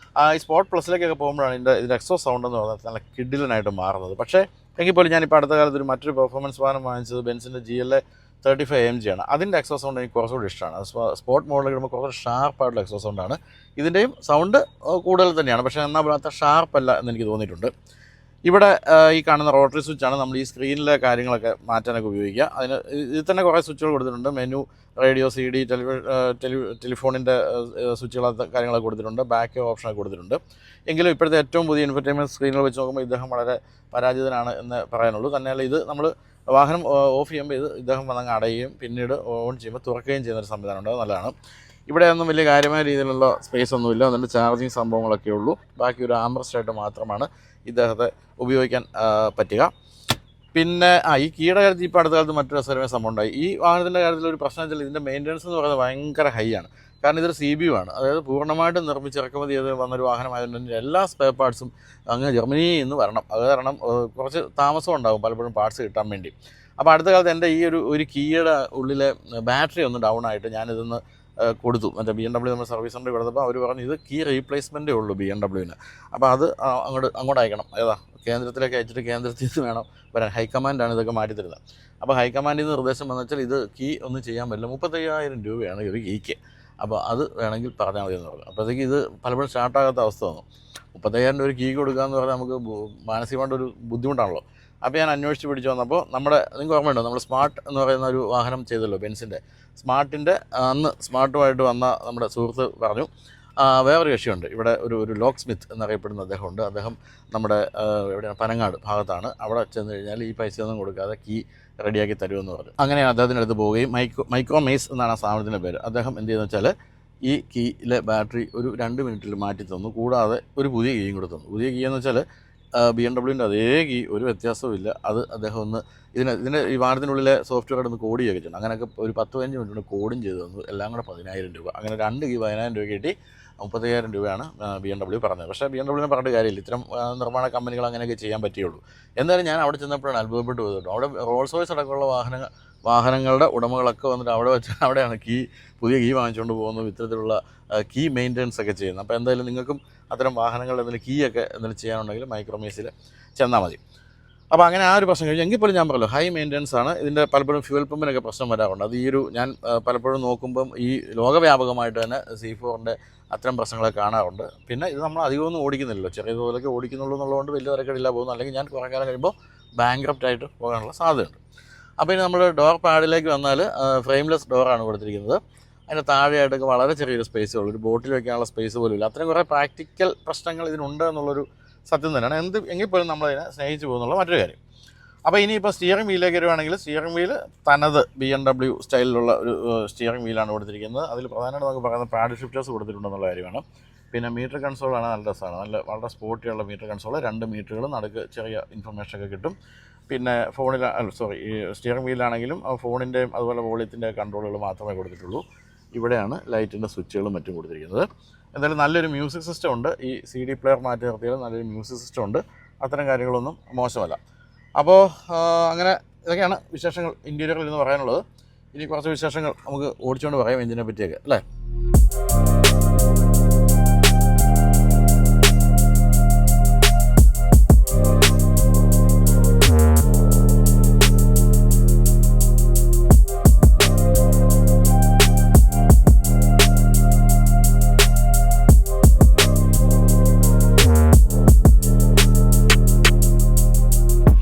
ഈ സ്പോർട്ട് പ്ലസിലേക്കൊക്കെ പോകുമ്പോഴാണ് ഇതിൻ്റെ എക്സോ സൗണ്ട് എന്ന് പറയുന്നത് നല്ല കിഡിലനായിട്ട് മാറുന്നത്. പക്ഷേ എങ്കിൽ പോലും ഞാനിപ്പോൾ അടുത്ത കാലത്ത് മറ്റൊരു പെർഫോമൻസ് വാഹനം വാങ്ങിച്ചത് ബെൻസിൻ്റെ GLA 35 MG ആണ്. അതിൻ്റെ എക്സോ സൗണ്ട് എനിക്ക് കുറച്ചുകൂടി ഇഷ്ടമാണ്. സ്പോർട്ട് മോഡലിൽ കിട്ടുമ്പോൾ കുറച്ച് ഷാർപ്പായിട്ടുള്ള എക്സോ സൗണ്ടാണ്. ഇതിൻ്റെയും സൗണ്ട് കൂടുതൽ തന്നെയാണ്, പക്ഷേ എന്നാൽ അത്ര ഷാർപ്പല്ല എന്നെനിക്ക് തോന്നിയിട്ടുണ്ട്. ഇവിടെ ഈ കാണുന്ന റോട്ടറി സ്വിച്ചാണ് നമ്മൾ ഈ സ്ക്രീനിലെ കാര്യങ്ങളൊക്കെ മാറ്റാനൊക്കെ ഉപയോഗിക്കുക. അതിന് ഇതിൽ തന്നെ കുറേ സ്വിച്ചുകൾ കൊടുത്തിട്ടുണ്ട്. മെനു, റേഡിയോ, CD, ടെലിഫോണിൻ്റെ സ്വിച്ചുകൾ, കാര്യങ്ങളൊക്കെ കൊടുത്തിട്ടുണ്ട്. ബാക്ക് ഓപ്ഷനൊക്കെ കൊടുത്തിട്ടുണ്ട്. എങ്കിലും ഇപ്പോഴത്തെ ഏറ്റവും പുതിയ ഇൻഫർടൈൻമെൻറ്റ് സ്ക്രീനുകൾ വെച്ച് നോക്കുമ്പോൾ ഇദ്ദേഹം വളരെ പരാജിതനാണ് എന്ന് പറയാനുള്ളൂ. തന്നെയല്ല, ഇത് നമ്മൾ വാഹനം ഓഫ് ചെയ്യുമ്പോൾ ഇദ്ദേഹം വന്നങ്ങ് അടയുകയും പിന്നീട് ഓൺ ചെയ്യുമ്പോൾ തുറക്കുകയും ചെയ്യുന്നൊരു സംവിധാനമുണ്ട്. അത് നല്ലതാണ്. ഇവിടെയൊന്നും വലിയ കാര്യമായ രീതിയിലുള്ള സ്പേസ് ഒന്നുമില്ല. അതുകൊണ്ട് ചാർജിങ് സംഭവങ്ങളൊക്കെ ഉള്ളൂ. ബാക്കി ഒരു ആംബ്രസ്റ്റായിട്ട് മാത്രമാണ് ഇദ്ദേഹത്തെ ഉപയോഗിക്കാൻ പറ്റുക. പിന്നെ ഈ കീയുടെ കാര്യത്തിൽ ഇപ്പോൾ അടുത്ത കാലത്ത് മറ്റൊരു രസകരമായ സംഭവം ഉണ്ടായി. ഈ വാഹനത്തിൻ്റെ കാര്യത്തിൽ ഒരു പ്രശ്നം വെച്ചാൽ ഇതിൻ്റെ മെയിൻ്റനൻസ് എന്ന് പറയുന്നത് ഭയങ്കര ഹൈ ആണ്. കാരണം ഇതൊരു CBU ആണ്. അതായത് പൂർണ്ണമായിട്ടും നിർമ്മിച്ച് ഇറക്കുമതി ചെയ്ത് വന്നൊരു വാഹനമായതുകൊണ്ട് എല്ലാ സ്പെയർ പാർട്സും അങ്ങ് ജർമ്മനിയിൽ നിന്ന് വരണം. അത് കാരണം കുറച്ച് താമസം ഉണ്ടാകും പലപ്പോഴും പാർട്സ് കിട്ടാൻ വേണ്ടി. അപ്പോൾ അടുത്ത കാലത്ത് എൻ്റെ ഈ ഒരു കീയുടെ ഉള്ളിലെ ബാറ്ററി ഒന്ന് ഡൗൺ ആയിട്ട് ഞാനിതൊന്ന് കൊടുത്തു. മറ്റേ BMW നമ്മൾ സർവീസ് സെൻ്ററിൽ കൊടുത്തപ്പോൾ അവർ പറഞ്ഞു ഇത് കീ റീപ്ലേസ്മെൻറ്റേ ഉള്ളൂ BMWന്. അപ്പോൾ അത് അങ്ങോട്ട് അയക്കണം. ഏതാ കേന്ദ്രത്തിലേക്ക് അയച്ചിട്ട് കേന്ദ്രത്തിൽ നിന്ന് വേണം വരാൻ. ഹൈക്കമാൻഡാണ് ഇതൊക്കെ മാറ്റിത്തരുന്നത്. അപ്പോൾ ഹൈക്കമാൻഡിൽ നിന്ന് നിർദ്ദേശം വന്നു വെച്ചാൽ ഇത് കീ ഒന്നും ചെയ്യാൻ പറ്റില്ല. 35,000 രൂപയാണ് ഒരു കീക്ക്. അപ്പോൾ അത് വേണമെങ്കിൽ പറഞ്ഞാൽ മതി എന്ന് പറഞ്ഞു. അപ്പോഴത്തേക്ക് ഇത് പലപ്പോഴും സ്റ്റാർട്ടാകാത്ത അവസ്ഥ വന്നു. 35,000 രൂപ കീ കൊടുക്കുക എന്ന് പറഞ്ഞാൽ നമുക്ക് മാനസികമായിട്ടൊരു ബുദ്ധിമുട്ടാണല്ലോ. അപ്പോൾ ഞാൻ അന്വേഷിച്ച് പിടിച്ച് വന്നപ്പോൾ നിങ്ങൾക്ക് ഓർമ്മയുണ്ടോ, നമ്മൾ സ്മാർട്ട് എന്ന് പറയുന്ന ഒരു വാഹനം ചെയ്തല്ലോ, ബെൻസിൻ്റെ സ്മാർട്ടിൻ്റെ. അന്ന് സ്മാർട്ടുമായിട്ട് വന്ന നമ്മുടെ സുഹൃത്ത് പറഞ്ഞു വേറൊരു കക്ഷിയുണ്ട് ഇവിടെ, ഒരു ലോക്ക് സ്മിത്ത് എന്നറിയപ്പെടുന്ന അദ്ദേഹമുണ്ട്. അദ്ദേഹം നമ്മുടെ എവിടെയാണ്, പനങ്ങാട് ഭാഗത്താണ്. അവിടെ ചെന്ന് കഴിഞ്ഞാൽ ഈ പൈസയൊന്നും കൊടുക്കാതെ കീ റെഡിയാക്കി തരുമെന്ന് പറഞ്ഞു. അങ്ങനെ അദ്ദേഹത്തിൻ്റെ അടുത്ത് പോവുകയും മൈക്രോമേസ് എന്നാണ് ആ സ്ഥാപനത്തിൻ്റെ പേര്. അദ്ദേഹം എന്ത് ചെയ്യുന്നത് വെച്ചാൽ ഈ കീയിലെ ബാറ്ററി ഒരു 2 മിനിറ്റിൽ മാറ്റി തന്നു. കൂടാതെ ഒരു പുതിയ കീയും കൂടെ തന്നു. പുതിയ കീ എന്ന് വെച്ചാൽ BMW അതേ കീ, ഒരു വ്യത്യാസവും ഇല്ല. അത് അദ്ദേഹം ഒന്ന് ഇതിൻ്റെ ഈ വാഹനത്തിനുള്ളിലെ സോഫ്റ്റ്വെയർ ഒന്ന് കോഡ് ചെയ്തിട്ടുണ്ട്. അങ്ങനെയൊക്കെ ഒരു 10-15 മിനിറ്റ് കൊണ്ട് കോഡും ചെയ്ത് തന്നു. എല്ലാം കൂടെ 10,000 രൂപ. അങ്ങനെ 2 കീ 10,000 രൂപ കിട്ടി. 35,000 രൂപയാണ് BMW പറഞ്ഞത്. പക്ഷേ BMW പറഞ്ഞിട്ട് കാര്യമില്ല, ഇത്തരം നിർമ്മാണ കമ്പനികൾ അങ്ങനെയൊക്കെ ചെയ്യാൻ പറ്റുകയുള്ളൂ. എന്തായാലും ഞാൻ അവിടെ ചെന്നപ്പോഴാണ് അത്ഭുതപ്പെട്ട് പോയത്. അവിടെ റോൾസ് റോയ്സ് അടക്കമുള്ള വാഹനങ്ങളുടെ ഉടമകളൊക്കെ വന്നിട്ട് അവിടെയാണ് പുതിയ കീ വാങ്ങിച്ചുകൊണ്ട് പോകുന്നത്, ഇത്തരത്തിലുള്ള കീ മെയിൻ്റനൻസ് ഒക്കെ ചെയ്യുന്നത്. അപ്പോൾ എന്തായാലും നിങ്ങൾക്കും അത്തരം വാഹനങ്ങളുടെ എന്തെങ്കിലും കീയൊക്കെ എന്തെങ്കിലും ചെയ്യാനുണ്ടെങ്കിൽ മൈക്രോമേസിൽ ചെന്നാൽ മതി. അപ്പോൾ അങ്ങനെ ആ ഒരു പ്രശ്നം കഴിഞ്ഞു. എങ്കിൽ പോലും ഞാൻ പറയല്ലോ, ഹൈ മെയിൻ്റനൻസ് ആണ്. ഇതിൻ്റെ പലപ്പോഴും ഫ്യൂൽ പമ്പിനൊക്കെ പ്രശ്നം വരാറുണ്ട്. അത് ഞാൻ പലപ്പോഴും നോക്കുമ്പം ഈ ലോകവ്യാപകമായിട്ട് തന്നെ C4-ൻ്റെ അത്തരം പ്രശ്നങ്ങളൊക്കെ കാണാറുണ്ട്. പിന്നെ ഇത് നമ്മൾ അധികമൊന്നും ഓടിക്കുന്നില്ലല്ലോ, ചെറിയ തോതിലൊക്കെ ഓടിക്കുന്നുള്ളൂ എന്നുള്ളതുകൊണ്ട് വലിയ തിരക്കിടില്ല പോകുന്നു. അല്ലെങ്കിൽ ഞാൻ കുറേ കാലം കഴിയുമ്പോൾ ബാങ്ക്രപ്റ്റായിട്ട് പോകാനുള്ള സാധ്യതയുണ്ട്. അപ്പോൾ ഇനി നമ്മൾ ഡോർ പാഡിലേക്ക് വന്നാൽ ഫ്രെയിംലെസ് ഡോറാണ് കൊടുത്തിരിക്കുന്നത്. അതിൻ്റെ താഴെയായിട്ടൊക്കെ വളരെ ചെറിയൊരു സ്പേസേ ഉള്ളൂ, ഒരു ബോട്ടിൽ വയ്ക്കാനുള്ള സ്പേസ് പോലും ഇല്ല. അത്രയും കുറേ പ്രാക്ടിക്കൽ പ്രശ്നങ്ങൾ ഇതിനുണ്ട് എന്നുള്ളൊരു സത്യം തന്നെയാണ്. എങ്കിൽ പോലും നമ്മളതിനെ സ്നേഹിച്ച് പോകുന്നുള്ള മറ്റൊരു കാര്യം. അപ്പോൾ ഇനിയിപ്പോൾ സ്റ്റിയറിംഗ് വീലിലേക്ക് വരുവാണെങ്കിൽ, സ്റ്റിയറിംഗ് വീല് തനത് BMW സ്റ്റൈലിലുള്ള ഒരു സ്റ്റിയറിംഗ് വീലാണ് കൊടുത്തിരിക്കുന്നത്. അതിൽ പ്രധാനമായിട്ട് നമുക്ക് പറയുന്നത് പാഡ് ഷിഫ്റ്റേഴ്സ് കൊടുത്തിട്ടുണ്ടെന്നുള്ള കാര്യമാണ്. പിന്നെ മീറ്റർ കൺസോളാണ്, നല്ല രസമാണ്, വളരെ സ്പോർട്ടിയുള്ള മീറ്റർ കൺസോൾ. 2 മീറ്ററുകൾ നടുക്ക് ചെറിയ ഇൻഫർമേഷനൊക്കെ കിട്ടും. പിന്നെ ഈ സ്റ്റിയറിംഗ് വീലാണെങ്കിലും ഫോണിൻ്റെയും അതുപോലെ വോളിയത്തിൻ്റെ കൺട്രോളുകൾ മാത്രമേ കൊടുത്തിട്ടുള്ളൂ. ഇവിടെയാണ് ലൈറ്റിൻ്റെ സ്വിച്ചുകളും മറ്റും കൊടുത്തിരിക്കുന്നത്. എന്തായാലും നല്ലൊരു മ്യൂസിക് സിസ്റ്റം ഉണ്ട്. ഈ CD പ്ലെയർ മാറ്റി നിർത്തിയാലും നല്ലൊരു മ്യൂസിക് സിസ്റ്റം ഉണ്ട്. അത്തരം കാര്യങ്ങളൊന്നും മോശമല്ല. അപ്പോൾ അങ്ങനെ ഇതൊക്കെയാണ് വിശേഷങ്ങൾ ഇൻറ്റീരിയറിൽ നിന്ന് പറയാനുള്ളത്. ഇനി കുറച്ച് വിശേഷങ്ങൾ നമുക്ക് ഓടിച്ചുകൊണ്ട് പറയാം എഞ്ചിനെ പറ്റിയൊക്കെ, അല്ലേ?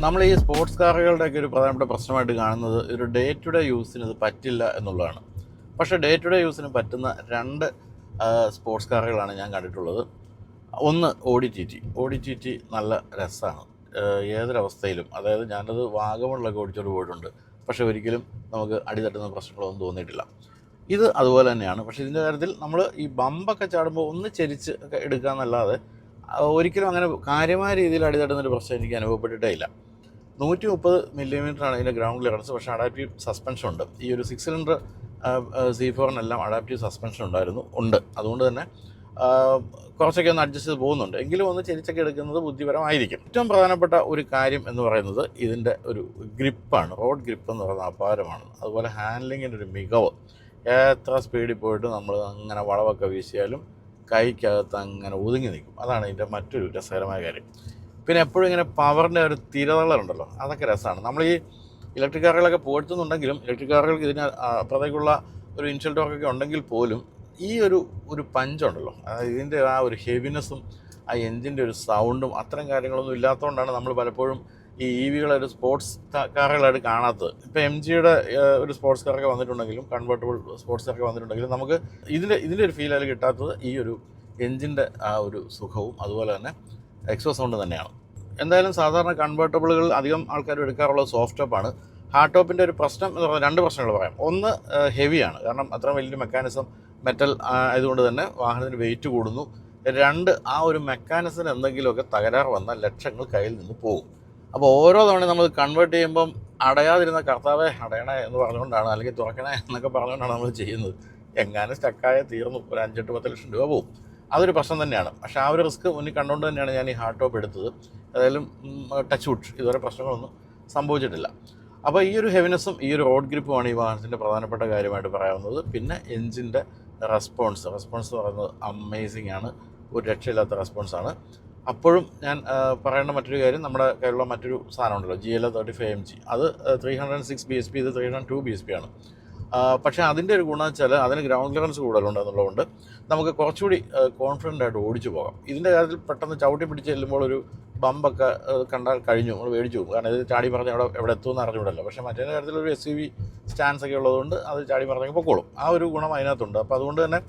നമ്മൾ ഈ സ്പോർട്സ് കാറുകളുടെയൊക്കെ ഒരു പ്രധാനപ്പെട്ട പ്രശ്നമായിട്ട് കാണുന്നത് ഒരു ഡേ ടു ഡേ യൂസിന് ഇത് പറ്റില്ല എന്നുള്ളതാണ്. പക്ഷേ ഡേ ടു ഡേ യൂസിന് പറ്റുന്ന 2 സ്പോർട്സ് കാറുകളാണ് ഞാൻ കണ്ടിട്ടുള്ളത്. ഒന്ന് ഓഡി ടി ടി നല്ല രസമാണ് ഏതൊരവസ്ഥയിലും. അതായത് ഞാനത് വാഗമണിലൊക്കെ ഓടിച്ചോണ്ട് പോയിട്ടുണ്ട്. പക്ഷേ ഒരിക്കലും നമുക്ക് അടിതട്ടുന്ന പ്രശ്നങ്ങളൊന്നും തോന്നിയിട്ടില്ല. ഇത് അതുപോലെ തന്നെയാണ്. പക്ഷേ ഇതിൻ്റെ കാര്യത്തിൽ നമ്മൾ ഈ ബമ്പൊക്കെ ചാടുമ്പോൾ ഒന്ന് ചെരിച്ച് ഒക്കെ എടുക്കാമെന്നല്ലാതെ ഒരിക്കലും അങ്ങനെ കാര്യമായ രീതിയിൽ അടിതട്ടുന്നൊരു പ്രശ്നം എനിക്ക് അനുഭവപ്പെട്ടിട്ടേ ഇല്ല. 130 മില്ലിമീറ്ററാണ് ഇതിൻ്റെ ഗ്രൗണ്ട് ക്ലിയറൻസ്. പക്ഷേ അഡാപ്റ്റീവ് സസ്പെൻഷൻ ഉണ്ട്. ഈ ഒരു 6 സിലിണ്ടർ C4-നെല്ലാം അഡാപ്റ്റീവ് സസ്പെൻഷൻ ഉണ്ട്. അതുകൊണ്ട് തന്നെ കുറച്ചൊക്കെ ഒന്ന് അഡ്ജസ്റ്റ് ചെയ്ത് പോകുന്നുണ്ട്. എങ്കിലും ഒന്ന് ചെരിച്ചൊക്കെ എടുക്കുന്നത് ബുദ്ധിപരമായിരിക്കും. ഏറ്റവും പ്രധാനപ്പെട്ട ഒരു കാര്യം എന്ന് പറയുന്നത് ഇതിൻ്റെ ഒരു ഗ്രിപ്പാണ്. റോഡ് ഗ്രിപ്പ് എന്ന് പറയുന്നത് അപാരമാണ്. അതുപോലെ ഹാൻഡ്ലിങ്ങിൻ്റെ ഒരു മികവ്. എത്ര സ്പീഡിൽ പോയിട്ട് നമ്മൾ അങ്ങനെ വളവൊക്കെ വീശിയാലും കൈക്കകത്ത് അങ്ങനെ ഒതുങ്ങി നിൽക്കും. അതാണ് ഇതിൻ്റെ മറ്റൊരു രസകരമായ കാര്യം. പിന്നെ എപ്പോഴും ഇങ്ങനെ പവറിൻ്റെ ഒരു തിരതള്ളലുണ്ടല്ലോ, അതൊക്കെ രസമാണ്. നമ്മൾ ഈ ഇലക്ട്രിക് കാറുകളൊക്കെ പോയിട്ടുന്നുണ്ടെങ്കിലും ഇലക്ട്രിക് കാറുകൾക്ക് ഇതിന് അപ്പുറത്തേക്കുള്ള ഒരു ഇൻഷ്യൽ ടോർക്കൊക്കെ ഉണ്ടെങ്കിൽ പോലും ഈ ഒരു പഞ്ചുണ്ടല്ലോ, അതായത് ഇതിൻ്റെ ആ ഒരു ഹെവിനെസ്സും ആ എൻജിൻ്റെ ഒരു സൗണ്ടും അത്തരം കാര്യങ്ങളൊന്നും ഇല്ലാത്തതുകൊണ്ടാണ് നമ്മൾ പലപ്പോഴും ഈ EV-കളെ ഒരു സ്പോർട്സ് കാറുകളായിട്ട് കാണാത്തത്. ഇപ്പോൾ MG-യുടെ ഒരു സ്പോർട്സ് കാറൊക്കെ വന്നിട്ടുണ്ടെങ്കിലും കൺവേർട്ടബിൾ സ്പോർട്സ് കാറൊക്കെ വന്നിട്ടുണ്ടെങ്കിലും നമുക്ക് ഇതിൻ്റെ ഒരു ഫീൽ അതിൽ കിട്ടാത്തത് ഈ ഒരു എൻജിൻ്റെ ആ ഒരു സുഖവും അതുപോലെ തന്നെ എക്സോസ്റ്റ് സൗണ്ട് തന്നെയാണ്. എന്തായാലും സാധാരണ കൺവേർട്ടബിളുകൾ അധികം ആൾക്കാർ എടുക്കാറുള്ളത് സോഫ്റ്റ് ടോപ്പാണ്. ഹാർഡ് ടോപ്പിൻ്റെ ഒരു പ്രശ്നം എന്ന് പറഞ്ഞാൽ 2 പ്രശ്നങ്ങൾ പറയാം. ഒന്ന് ഹെവിയാണ്, കാരണം അത്ര വലിയൊരു മെക്കാനിസം മെറ്റൽ ആയതുകൊണ്ട് തന്നെ വാഹനത്തിന് വെയിറ്റ് കൂടുന്നു. 2 ആ ഒരു മെക്കാനിസത്തിന് എന്തെങ്കിലുമൊക്കെ തകരാറ് വന്നാൽ ലക്ഷങ്ങൾ കയ്യിൽ നിന്ന് പോകും. അപ്പോൾ ഓരോ തവണ നമ്മൾ കൺവേർട്ട് ചെയ്യുമ്പം അടയാതിരുന്ന കർത്താവെ അടയണേ എന്ന് പറഞ്ഞുകൊണ്ടാണ്, അല്ലെങ്കിൽ തുറക്കണേ എന്നൊക്കെ പറഞ്ഞുകൊണ്ടാണ് നമ്മൾ ചെയ്യുന്നത്. എങ്ങാനും സ്റ്റക്കായ തീർന്നു, ഒരു 5-10 ലക്ഷം രൂപ പോകും. അതൊരു പ്രശ്നം തന്നെയാണ്. പക്ഷേ ആ ഒരു റിസ്ക് മുന്നിൽ കണ്ടുകൊണ്ട് തന്നെയാണ് ഞാൻ ഈ ഹാർഡ് ടോപ്പ് എടുത്തത്. ഏതായാലും ടച്ച് വുഡ് ഇതുവരെ പ്രശ്നങ്ങളൊന്നും സംഭവിച്ചിട്ടില്ല. അപ്പോൾ ഈ ഒരു ഹെവിനെസ്സും ഈ ഒരു റോഡ് ഗ്രിപ്പുമാണ് ഈ വാഹനത്തിൻ്റെ പ്രധാനപ്പെട്ട കാര്യമായിട്ട് പറയാവുന്നത്. പിന്നെ എൻജിൻ്റെ റെസ്പോൺസ് എന്ന് പറയുന്നത് അമേസിംഗ് ആണ്, ഒരു രക്ഷയില്ലാത്ത റെസ്പോൺസാണ്. അപ്പോഴും ഞാൻ പറയേണ്ട മറ്റൊരു കാര്യം, നമ്മുടെ കയ്യിലുള്ള മറ്റൊരു സാധനം ഉണ്ടല്ലോ GLA 35 MG, അത് 306 bhp, ഇത് 302 bhp ആണ്. പക്ഷേ അതിൻ്റെ ഒരു ഗുണം വെച്ചാൽ അതിന് ഗ്രൗണ്ട് ക്ലിയറൻസ് കൂടുതലുണ്ട് എന്നുള്ളതുകൊണ്ട് നമുക്ക് കുറച്ചുകൂടി കോൺഫിഡൻ്റ് ആയിട്ട് ഓടിച്ചു പോകാം. ഇതിൻ്റെ കാര്യത്തിൽ പെട്ടെന്ന് ചവിട്ടി പിടിച്ച് ചെല്ലുമ്പോൾ ഒരു ബമ്പൊക്കെ കണ്ടാൽ കഴിഞ്ഞു, നമ്മൾ മേടിച്ചു പോകും. കാരണം ഇത് ചാടി പറഞ്ഞ് എവിടെ എത്തുമെന്ന് അറിഞ്ഞുകൂടല്ലോ. പക്ഷേ മറ്റേ കാര്യത്തിൽ ഒരു SUV സ്റ്റാൻസ് ഒക്കെ ഉള്ളതുകൊണ്ട് അത് ചാടി പറഞ്ഞൊക്കെ പൊക്കോളും. ആ ഒരു ഗുണം അതിനകത്തുണ്ട്. അപ്പോൾ അതുകൊണ്ട് തന്നെ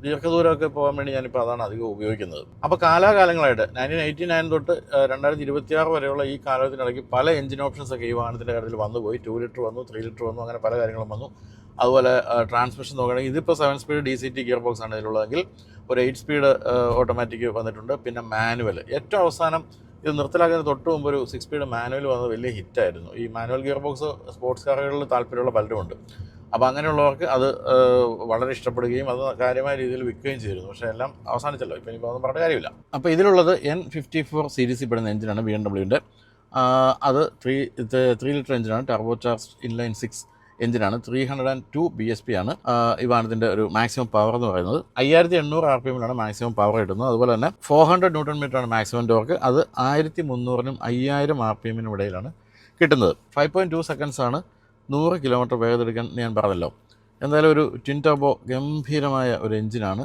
ദീർഘദൂരമൊക്കെ പോകാൻ വേണ്ടി ഞാനിപ്പോൾ അതാണ് അധികം ഉപയോഗിക്കുന്നത്. അപ്പോൾ കാലാകാലങ്ങളായിട്ട് 1989 തൊട്ട് 2026 വരെയുള്ള ഈ കാലത്തിനിടയ്ക്ക് പല എഞ്ചിൻ ഓപ്ഷൻസൊക്കെ ഈ വാഹനത്തിൻ്റെ കാര്യത്തിൽ വന്നുപോയി. 2 ലിറ്റർ വന്നു, 3 ലിറ്റർ വന്നു, അങ്ങനെ പല കാര്യങ്ങളും വന്നു. അതുപോലെ ട്രാൻസ്മിഷൻ നോക്കുകയാണെങ്കിൽ ഇതിപ്പോൾ 7 സ്പീഡ് DCT ഗിയർ ബോക്സ് ആണ് ഇതിലുള്ളതെങ്കിൽ ഒരു 8 സ്പീഡ് ഓട്ടോമാറ്റിക് വന്നിട്ടുണ്ട്. പിന്നെ മാനുവൽ ഏറ്റവും അവസാനം ഇത് നിർത്തലാക്കുന്നതിന് തൊട്ട് മുമ്പ് ഒരു 6 സ്പീഡ് മാനുവൽ വന്നത് വലിയ ഹിറ്റായിരുന്നു. ഈ മാനുവൽ ഗിയർ ബോക്സ് സ്പോർട്സ് കാറുകളിൽ താല്പര്യമുള്ള പലരുമുണ്ട്. അപ്പോൾ അങ്ങനെയുള്ളവർക്ക് അത് വളരെ ഇഷ്ടപ്പെടുകയും അത് കാര്യമായ രീതിയിൽ വിൽക്കുകയും ചെയ്തിരുന്നു. പക്ഷേ എല്ലാം അവസാനിച്ചല്ലോ, ഇപ്പോൾ ഇനിയിപ്പോൾ ഒന്നും പറഞ്ഞ കാര്യമില്ല. അപ്പോൾ ഇതിലുള്ളത് N54 സീരീസിൽ പെടുന്ന എഞ്ചിനാണ് BMW-ൻ്റെ. അത് 3 ലിറ്റർ എഞ്ചിനാണ്, ടർബോ ചാർജ് ഇൻലൈൻ 6 എഞ്ചിനാണ്. 302 bhp ആണ് ഈ വാഹനത്തിൻ്റെ ഒരു മാക്സിമം പവർ എന്ന് പറയുന്നത്. 5800 RPM മാക്സിമം പവർ കിട്ടുന്നത്. അതുപോലെ തന്നെ 400 Nm ആണ് മാക്സിമം ടോർക്ക്. അത് 1300-നും 5000 RPM-നും ഇടയിലാണ് കിട്ടുന്നത്. 5.2 സെക്കൻഡ്സ് ആണ് 100 കിലോമീറ്റർ വേഗത എടുക്കാൻ ഞാൻ പറഞ്ഞല്ലോ. എന്തായാലും ഒരു ട്വിൻ ടർബോ ഗംഭീരമായ ഒരു എഞ്ചിനാണ്.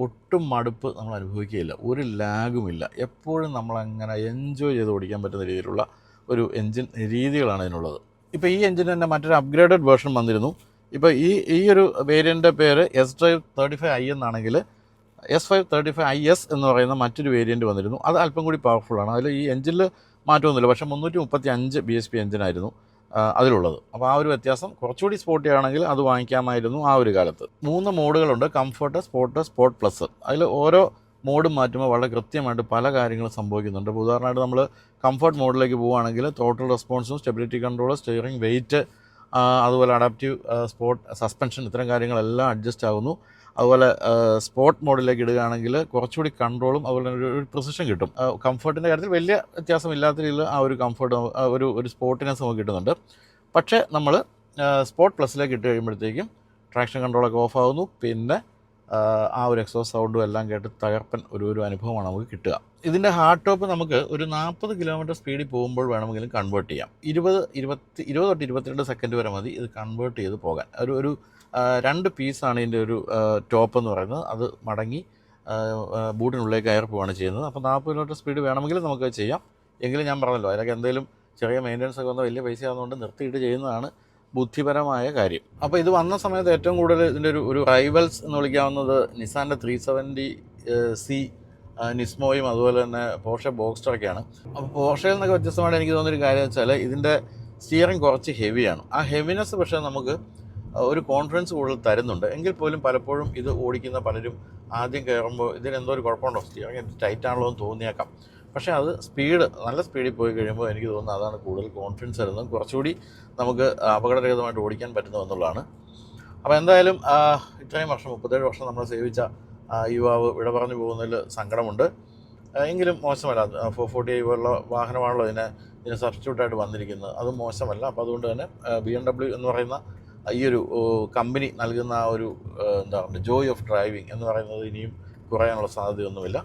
ഒട്ടും മടുപ്പ് നമ്മൾ അനുഭവിക്കുകയില്ല, ഒരു ലാഗുമില്ല. എപ്പോഴും നമ്മളങ്ങനെ എൻജോയ് ചെയ്ത് ഓടിക്കാൻ പറ്റുന്ന രീതിയിലുള്ള ഒരു എഞ്ചിൻ രീതികളാണ് ഇതിനുള്ളത്. ഇപ്പോൾ ഈ എഞ്ചിന് തന്നെ മറ്റൊരു അപ്ഗ്രേഡഡ് വേർഷൻ വന്നിരുന്നു. ഇപ്പോൾ ഈ ഒരു വേരിയൻ്റെ പേര് S-Drive 35i എന്നാണെങ്കിൽ S5 35IS എന്ന് പറയുന്ന മറ്റൊരു വേരിയൻറ്റ് വന്നിരുന്നു. അത് അല്പം കൂടി പവർഫുള്ളാണ്. അതിൽ ഈ എഞ്ചിനിൽ മാറ്റമൊന്നുമില്ല, പക്ഷേ 335 bhp എഞ്ചിനായിരുന്നു അതിലുള്ളത്. അപ്പോൾ ആ ഒരു വ്യത്യാസം. കുറച്ചുകൂടി സ്പോർട്ടി ആണെങ്കിൽ അത് വാങ്ങിക്കാമായിരുന്നു ആ ഒരു കാലത്ത്. 3 മോഡുകളുണ്ട്: കംഫർട്ട്, സ്പോർട്ട് പ്ലസ്. അതിൽ ഓരോ മോഡ് മാറ്റുമ്പോൾ വളരെ കൃത്യമായിട്ട് പല കാര്യങ്ങളും സംഭവിക്കുന്നുണ്ട്. ഇപ്പോൾ ഉദാഹരണമായിട്ട് നമ്മൾ കംഫർട്ട് മോഡിലേക്ക് പോവുകയാണെങ്കിൽ ടോട്ടൽ റെസ്പോൺസും സ്റ്റെബിലിറ്റി കൺട്രോൾ, സ്റ്റിയറിംഗ്, വെയിറ്റ്, അതുപോലെ അഡാപ്റ്റീവ് സ്പോർട്ട് സസ്പെൻഷൻ, ഇത്തരം കാര്യങ്ങളെല്ലാം അഡ്ജസ്റ്റ് ആകുന്നു. അതുപോലെ സ്പോർട്ട് മോഡിലേക്ക് ഇടുകയാണെങ്കിൽ കുറച്ചുകൂടി കൺട്രോളും അതുപോലെ തന്നെ ഒരു പ്രിസിഷൻ കിട്ടും. കംഫർട്ടിൻ്റെ കാര്യത്തിൽ വലിയ വ്യത്യാസമില്ലാത്ത രീതിയിൽ ആ ഒരു കംഫർട്ട് ഒരു സ്പോർട്ടിനെസ് നമുക്ക് കിട്ടുന്നുണ്ട്. പക്ഷേ നമ്മൾ സ്പോർട്ട് പ്ലസിലേക്ക് ഇട്ട് കഴിയുമ്പോഴത്തേക്കും ട്രാക്ഷൻ കൺട്രോളൊക്കെ ഓഫ് ആകുന്നു. പിന്നെ ആ ഒരു എക്സോസ് സൗണ്ടും എല്ലാം കേട്ട് തകർപ്പൻ ഒരു അനുഭവമാണ് നമുക്ക് കിട്ടുക. ഇതിൻ്റെ ഹാർഡ് ടോപ്പ് നമുക്ക് ഒരു 40 കിലോമീറ്റർ സ്പീഡിൽ പോകുമ്പോൾ വേണമെങ്കിലും കൺവേർട്ട് ചെയ്യാം. 20 തൊട്ട് 22 സെക്കൻഡ് വരെ മതി ഇത് കൺവേർട്ട് ചെയ്ത് പോകാൻ. ഒരു 2 പീസാണ് ഇതിൻ്റെ ഒരു ടോപ്പ് എന്ന് പറയുന്നത്. അത് മടങ്ങി ബൂട്ടിനുള്ളിലേക്ക് കയറി പോവുകയാണ് ചെയ്യുന്നത്. അപ്പോൾ 40 കിലോമീറ്റർ സ്പീഡ് വേണമെങ്കിൽ നമുക്ക് ചെയ്യാം. എങ്കിലും ഞാൻ പറഞ്ഞല്ലോ, അതിനൊക്കെ എന്തെങ്കിലും ചെറിയ മെയിൻ്റനൻസ് ഒക്കെ വന്നാൽ വലിയ പൈസ ആകുന്നതുകൊണ്ട് നിർത്തിയിട്ട് ചെയ്യുന്നതാണ് ബുദ്ധിപരമായ കാര്യം. അപ്പോൾ ഇത് വന്ന സമയത്ത് ഏറ്റവും കൂടുതൽ ഇതിൻ്റെ ഒരു റൈവൽസ് എന്ന് വിളിക്കാവുന്നത് നിസാൻ്റെ 370C നിസ്മോയും അതുപോലെ തന്നെ പോർഷെ ബോക്സ്റ്ററൊക്കെയാണ്. അപ്പോൾ പോർഷയിൽ നിന്നൊക്കെ വ്യത്യസ്തമായിട്ട് എനിക്ക് തോന്നിയൊരു കാര്യം വെച്ചാൽ ഇതിൻ്റെ സ്റ്റിയറിംഗ് കുറച്ച് ഹെവിയാണ്. ആ ഹെവിനെസ് പക്ഷേ നമുക്ക് ഒരു കോൺഫിഡൻസ് കൂടുതൽ തരുന്നുണ്ട്. എങ്കിൽ പോലും പലപ്പോഴും ഇത് ഓടിക്കുന്ന പലരും ആദ്യം കയറുമ്പോൾ ഇതിനെന്തോ ഒരു കുഴപ്പമുണ്ടോ, സ്റ്റിയറിംഗ് ടൈറ്റ് ആണല്ലോ എന്ന് തോന്നിയേക്കാം. പക്ഷേ അത് നല്ല സ്പീഡിൽ പോയി കഴിയുമ്പോൾ എനിക്ക് തോന്നുന്നത് അതാണ് കൂടുതൽ കോൺഫിഡൻസ് തരുന്നതും കുറച്ചുകൂടി നമുക്ക് അപകടരഹിതമായിട്ട് ഓടിക്കാൻ പറ്റുന്നു എന്നുള്ളതാണ്. അപ്പോൾ എന്തായാലും ഇത്രയും വർഷം 37 വർഷം നമ്മൾ സേവിച്ച യുവാവ് വിട പറഞ്ഞു പോകുന്നതിൽ സങ്കടമുണ്ട്. എങ്കിലും മോശമല്ല. 440i പോലുള്ള വാഹനമാണല്ലോ ഇതിന് സബ്സ്റ്റിറ്റ്യൂട്ടായിട്ട് വന്നിരിക്കുന്നത്. അതും മോശമല്ല. അപ്പോൾ അതുകൊണ്ട് തന്നെ BMW എന്ന് പറയുന്ന ഈ ഒരു കമ്പനി നൽകുന്ന ആ ഒരു എന്താ പറയുക ജോയ് ഓഫ് ഡ്രൈവിംഗ് എന്ന് പറയുന്നത് ഇനിയും കുറയാനുള്ള സാധ്യതയൊന്നുമില്ല.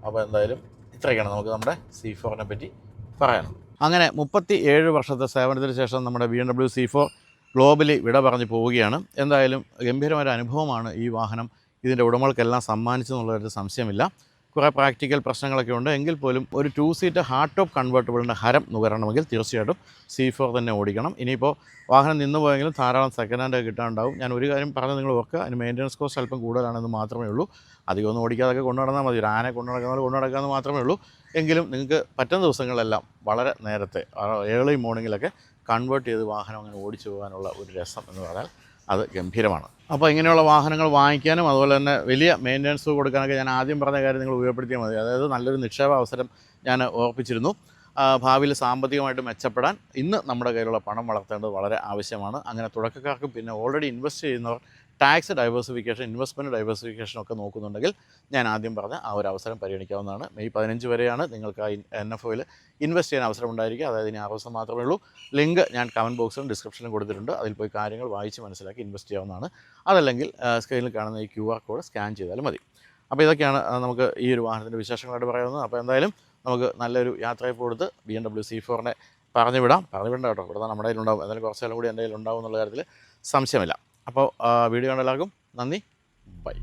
അപ്പോൾ എന്തായാലും ഇത്രയൊക്കെയാണ് നമുക്ക് നമ്മുടെ C4നെ പറ്റി പറയാനുള്ളത്. അങ്ങനെ 37 വർഷത്തെ സേവനത്തിന് ശേഷം നമ്മുടെ BMW C4 ഗ്ലോബലി വിട പറഞ്ഞു പോവുകയാണ്. എന്തായാലും ഗംഭീരമായ അനുഭവമാണ് ഈ വാഹനം ഇതിൻ്റെ ഉടമകൾക്കെല്ലാം സമ്മാനിച്ചെന്നുള്ളൊരു സംശയമില്ല. കുറേ പ്രാക്ടിക്കൽ പ്രശ്നങ്ങളൊക്കെ ഉണ്ട്. എങ്കിൽ പോലും ഒരു 2 സീറ്റ് ഹാർഡ് ടോപ്പ് കൺവേർട്ടബിളിൻ്റെ ഹരം നുകരണമെങ്കിൽ തീർച്ചയായിട്ടും C4 തന്നെ ഓടിക്കണം. ഇനിയിപ്പോൾ വാഹനം നിന്ന് പോയെങ്കിലും ധാരാളം സെക്കൻഡ് ഹാൻഡ് കിട്ടാനുണ്ടാവും. ഞാൻ ഒരു കാര്യം പറഞ്ഞ് നിങ്ങൾ ഓർക്കുക, അതിന് മെയിൻ്റനൻസ് കോസ്റ്റ് അല്പം കൂടുതലാണെന്ന് മാത്രമേ ഉള്ളൂ. അധികമൊന്നും ഓടിക്കാതൊക്കെ കൊണ്ടു നടന്നാൽ മതി. ഒരു ആനെ കൊണ്ടു നടക്കാമെന്ന് മാത്രമേ ഉള്ളൂ. എങ്കിലും നിങ്ങൾക്ക് പറ്റുന്ന ദിവസങ്ങളിലെല്ലാം വളരെ നേരത്തെ ഏർലി മോർണിംഗിലൊക്കെ കൺവേർട്ട് ചെയ്ത് വാഹനം അങ്ങനെ ഓടിച്ചു പോകാനുള്ള ഒരു രസം എന്ന് പറഞ്ഞാൽ അത് ഗംഭീരമാണ്. അപ്പോൾ ഇങ്ങനെയുള്ള വാഹനങ്ങൾ വാങ്ങിക്കാനും അതുപോലെ തന്നെ വലിയ മെയിൻ്റനൻസ് കൊടുക്കാനൊക്കെ ഞാൻ ആദ്യം പറഞ്ഞ കാര്യം നിങ്ങൾ ഉപയോഗപ്പെടുത്തിയാൽ മതി. അതായത് നല്ലൊരു നിക്ഷേപ അവസരം ഞാൻ ഓർപ്പിച്ചിരുന്നു. ഭാവിയിൽ സാമ്പത്തികമായിട്ട് മെച്ചപ്പെടാൻ ഇന്ന് നമ്മുടെ കയ്യിലുള്ള പണം വളർത്തേണ്ടത് വളരെ ആവശ്യമാണ്. അങ്ങനെ തുടക്കക്കാർക്കും പിന്നെ ഓൾറെഡി ഇൻവെസ്റ്റ് ചെയ്യുന്നവർ ടാക്സ് ഡൈവേഴ്സിഫിക്കേഷൻ, ഇൻവെസ്റ്റ്മെൻറ്റ് ഡൈവേഴ്സിഫിക്കേഷനൊക്കെ നോക്കുന്നുണ്ടെങ്കിൽ ഞാൻ ആദ്യം പറഞ്ഞ ആ ഒരു അവസരം പരിഗണിക്കാവുന്നതാണ്. മെയ് 15 വരെയാണ് നിങ്ങൾക്ക് ആ NFOയിൽ ഇൻവെസ്റ്റ് ചെയ്യാൻ അവസരം ഉണ്ടായിരിക്കുക. അതായത് ഇനി 6 ദിവസം മാത്രമേ ഉള്ളൂ. ലിങ്ക് ഞാൻ കമൻറ്റ് ബോക്സിലും ഡിസ്ക്രിപ്ഷനിലും കൊടുത്തിട്ടുണ്ട്. അതിൽ പോയി കാര്യങ്ങൾ വായിച്ച് മനസ്സിലാക്കി ഇൻവെസ്റ്റ് ചെയ്യാവുന്നതാണ്. അതല്ലെങ്കിൽ സ്ക്രീനിൽ കാണുന്ന ഈ QR കോഡ് സ്കാൻ ചെയ്താലും മതി. അപ്പോൾ ഇതൊക്കെയാണ് നമുക്ക് ഈ ഒരു വാഹനത്തിൻ്റെ വിശേഷങ്ങളായിട്ട് പറയുന്നത്. അപ്പോൾ എന്തായാലും നമുക്ക് നല്ലൊരു യാത്രയപ്പ് കൊടുത്ത് BMW C4നെ പറഞ്ഞു വിടാം കേട്ടോ. ഇവിടെ നമ്മുടെ കയ്യിലുണ്ടാവും. എന്തായാലും കുറച്ച് കാലം കൂടി എൻ്റെ കയ്യിലുണ്ടാവും എന്നുള്ള കാര്യത്തിൽ സംശയമില്ല. അപ്പോൾ വീഡിയോ കണ്ട എല്ലാവർക്കും നന്ദി. ബൈ.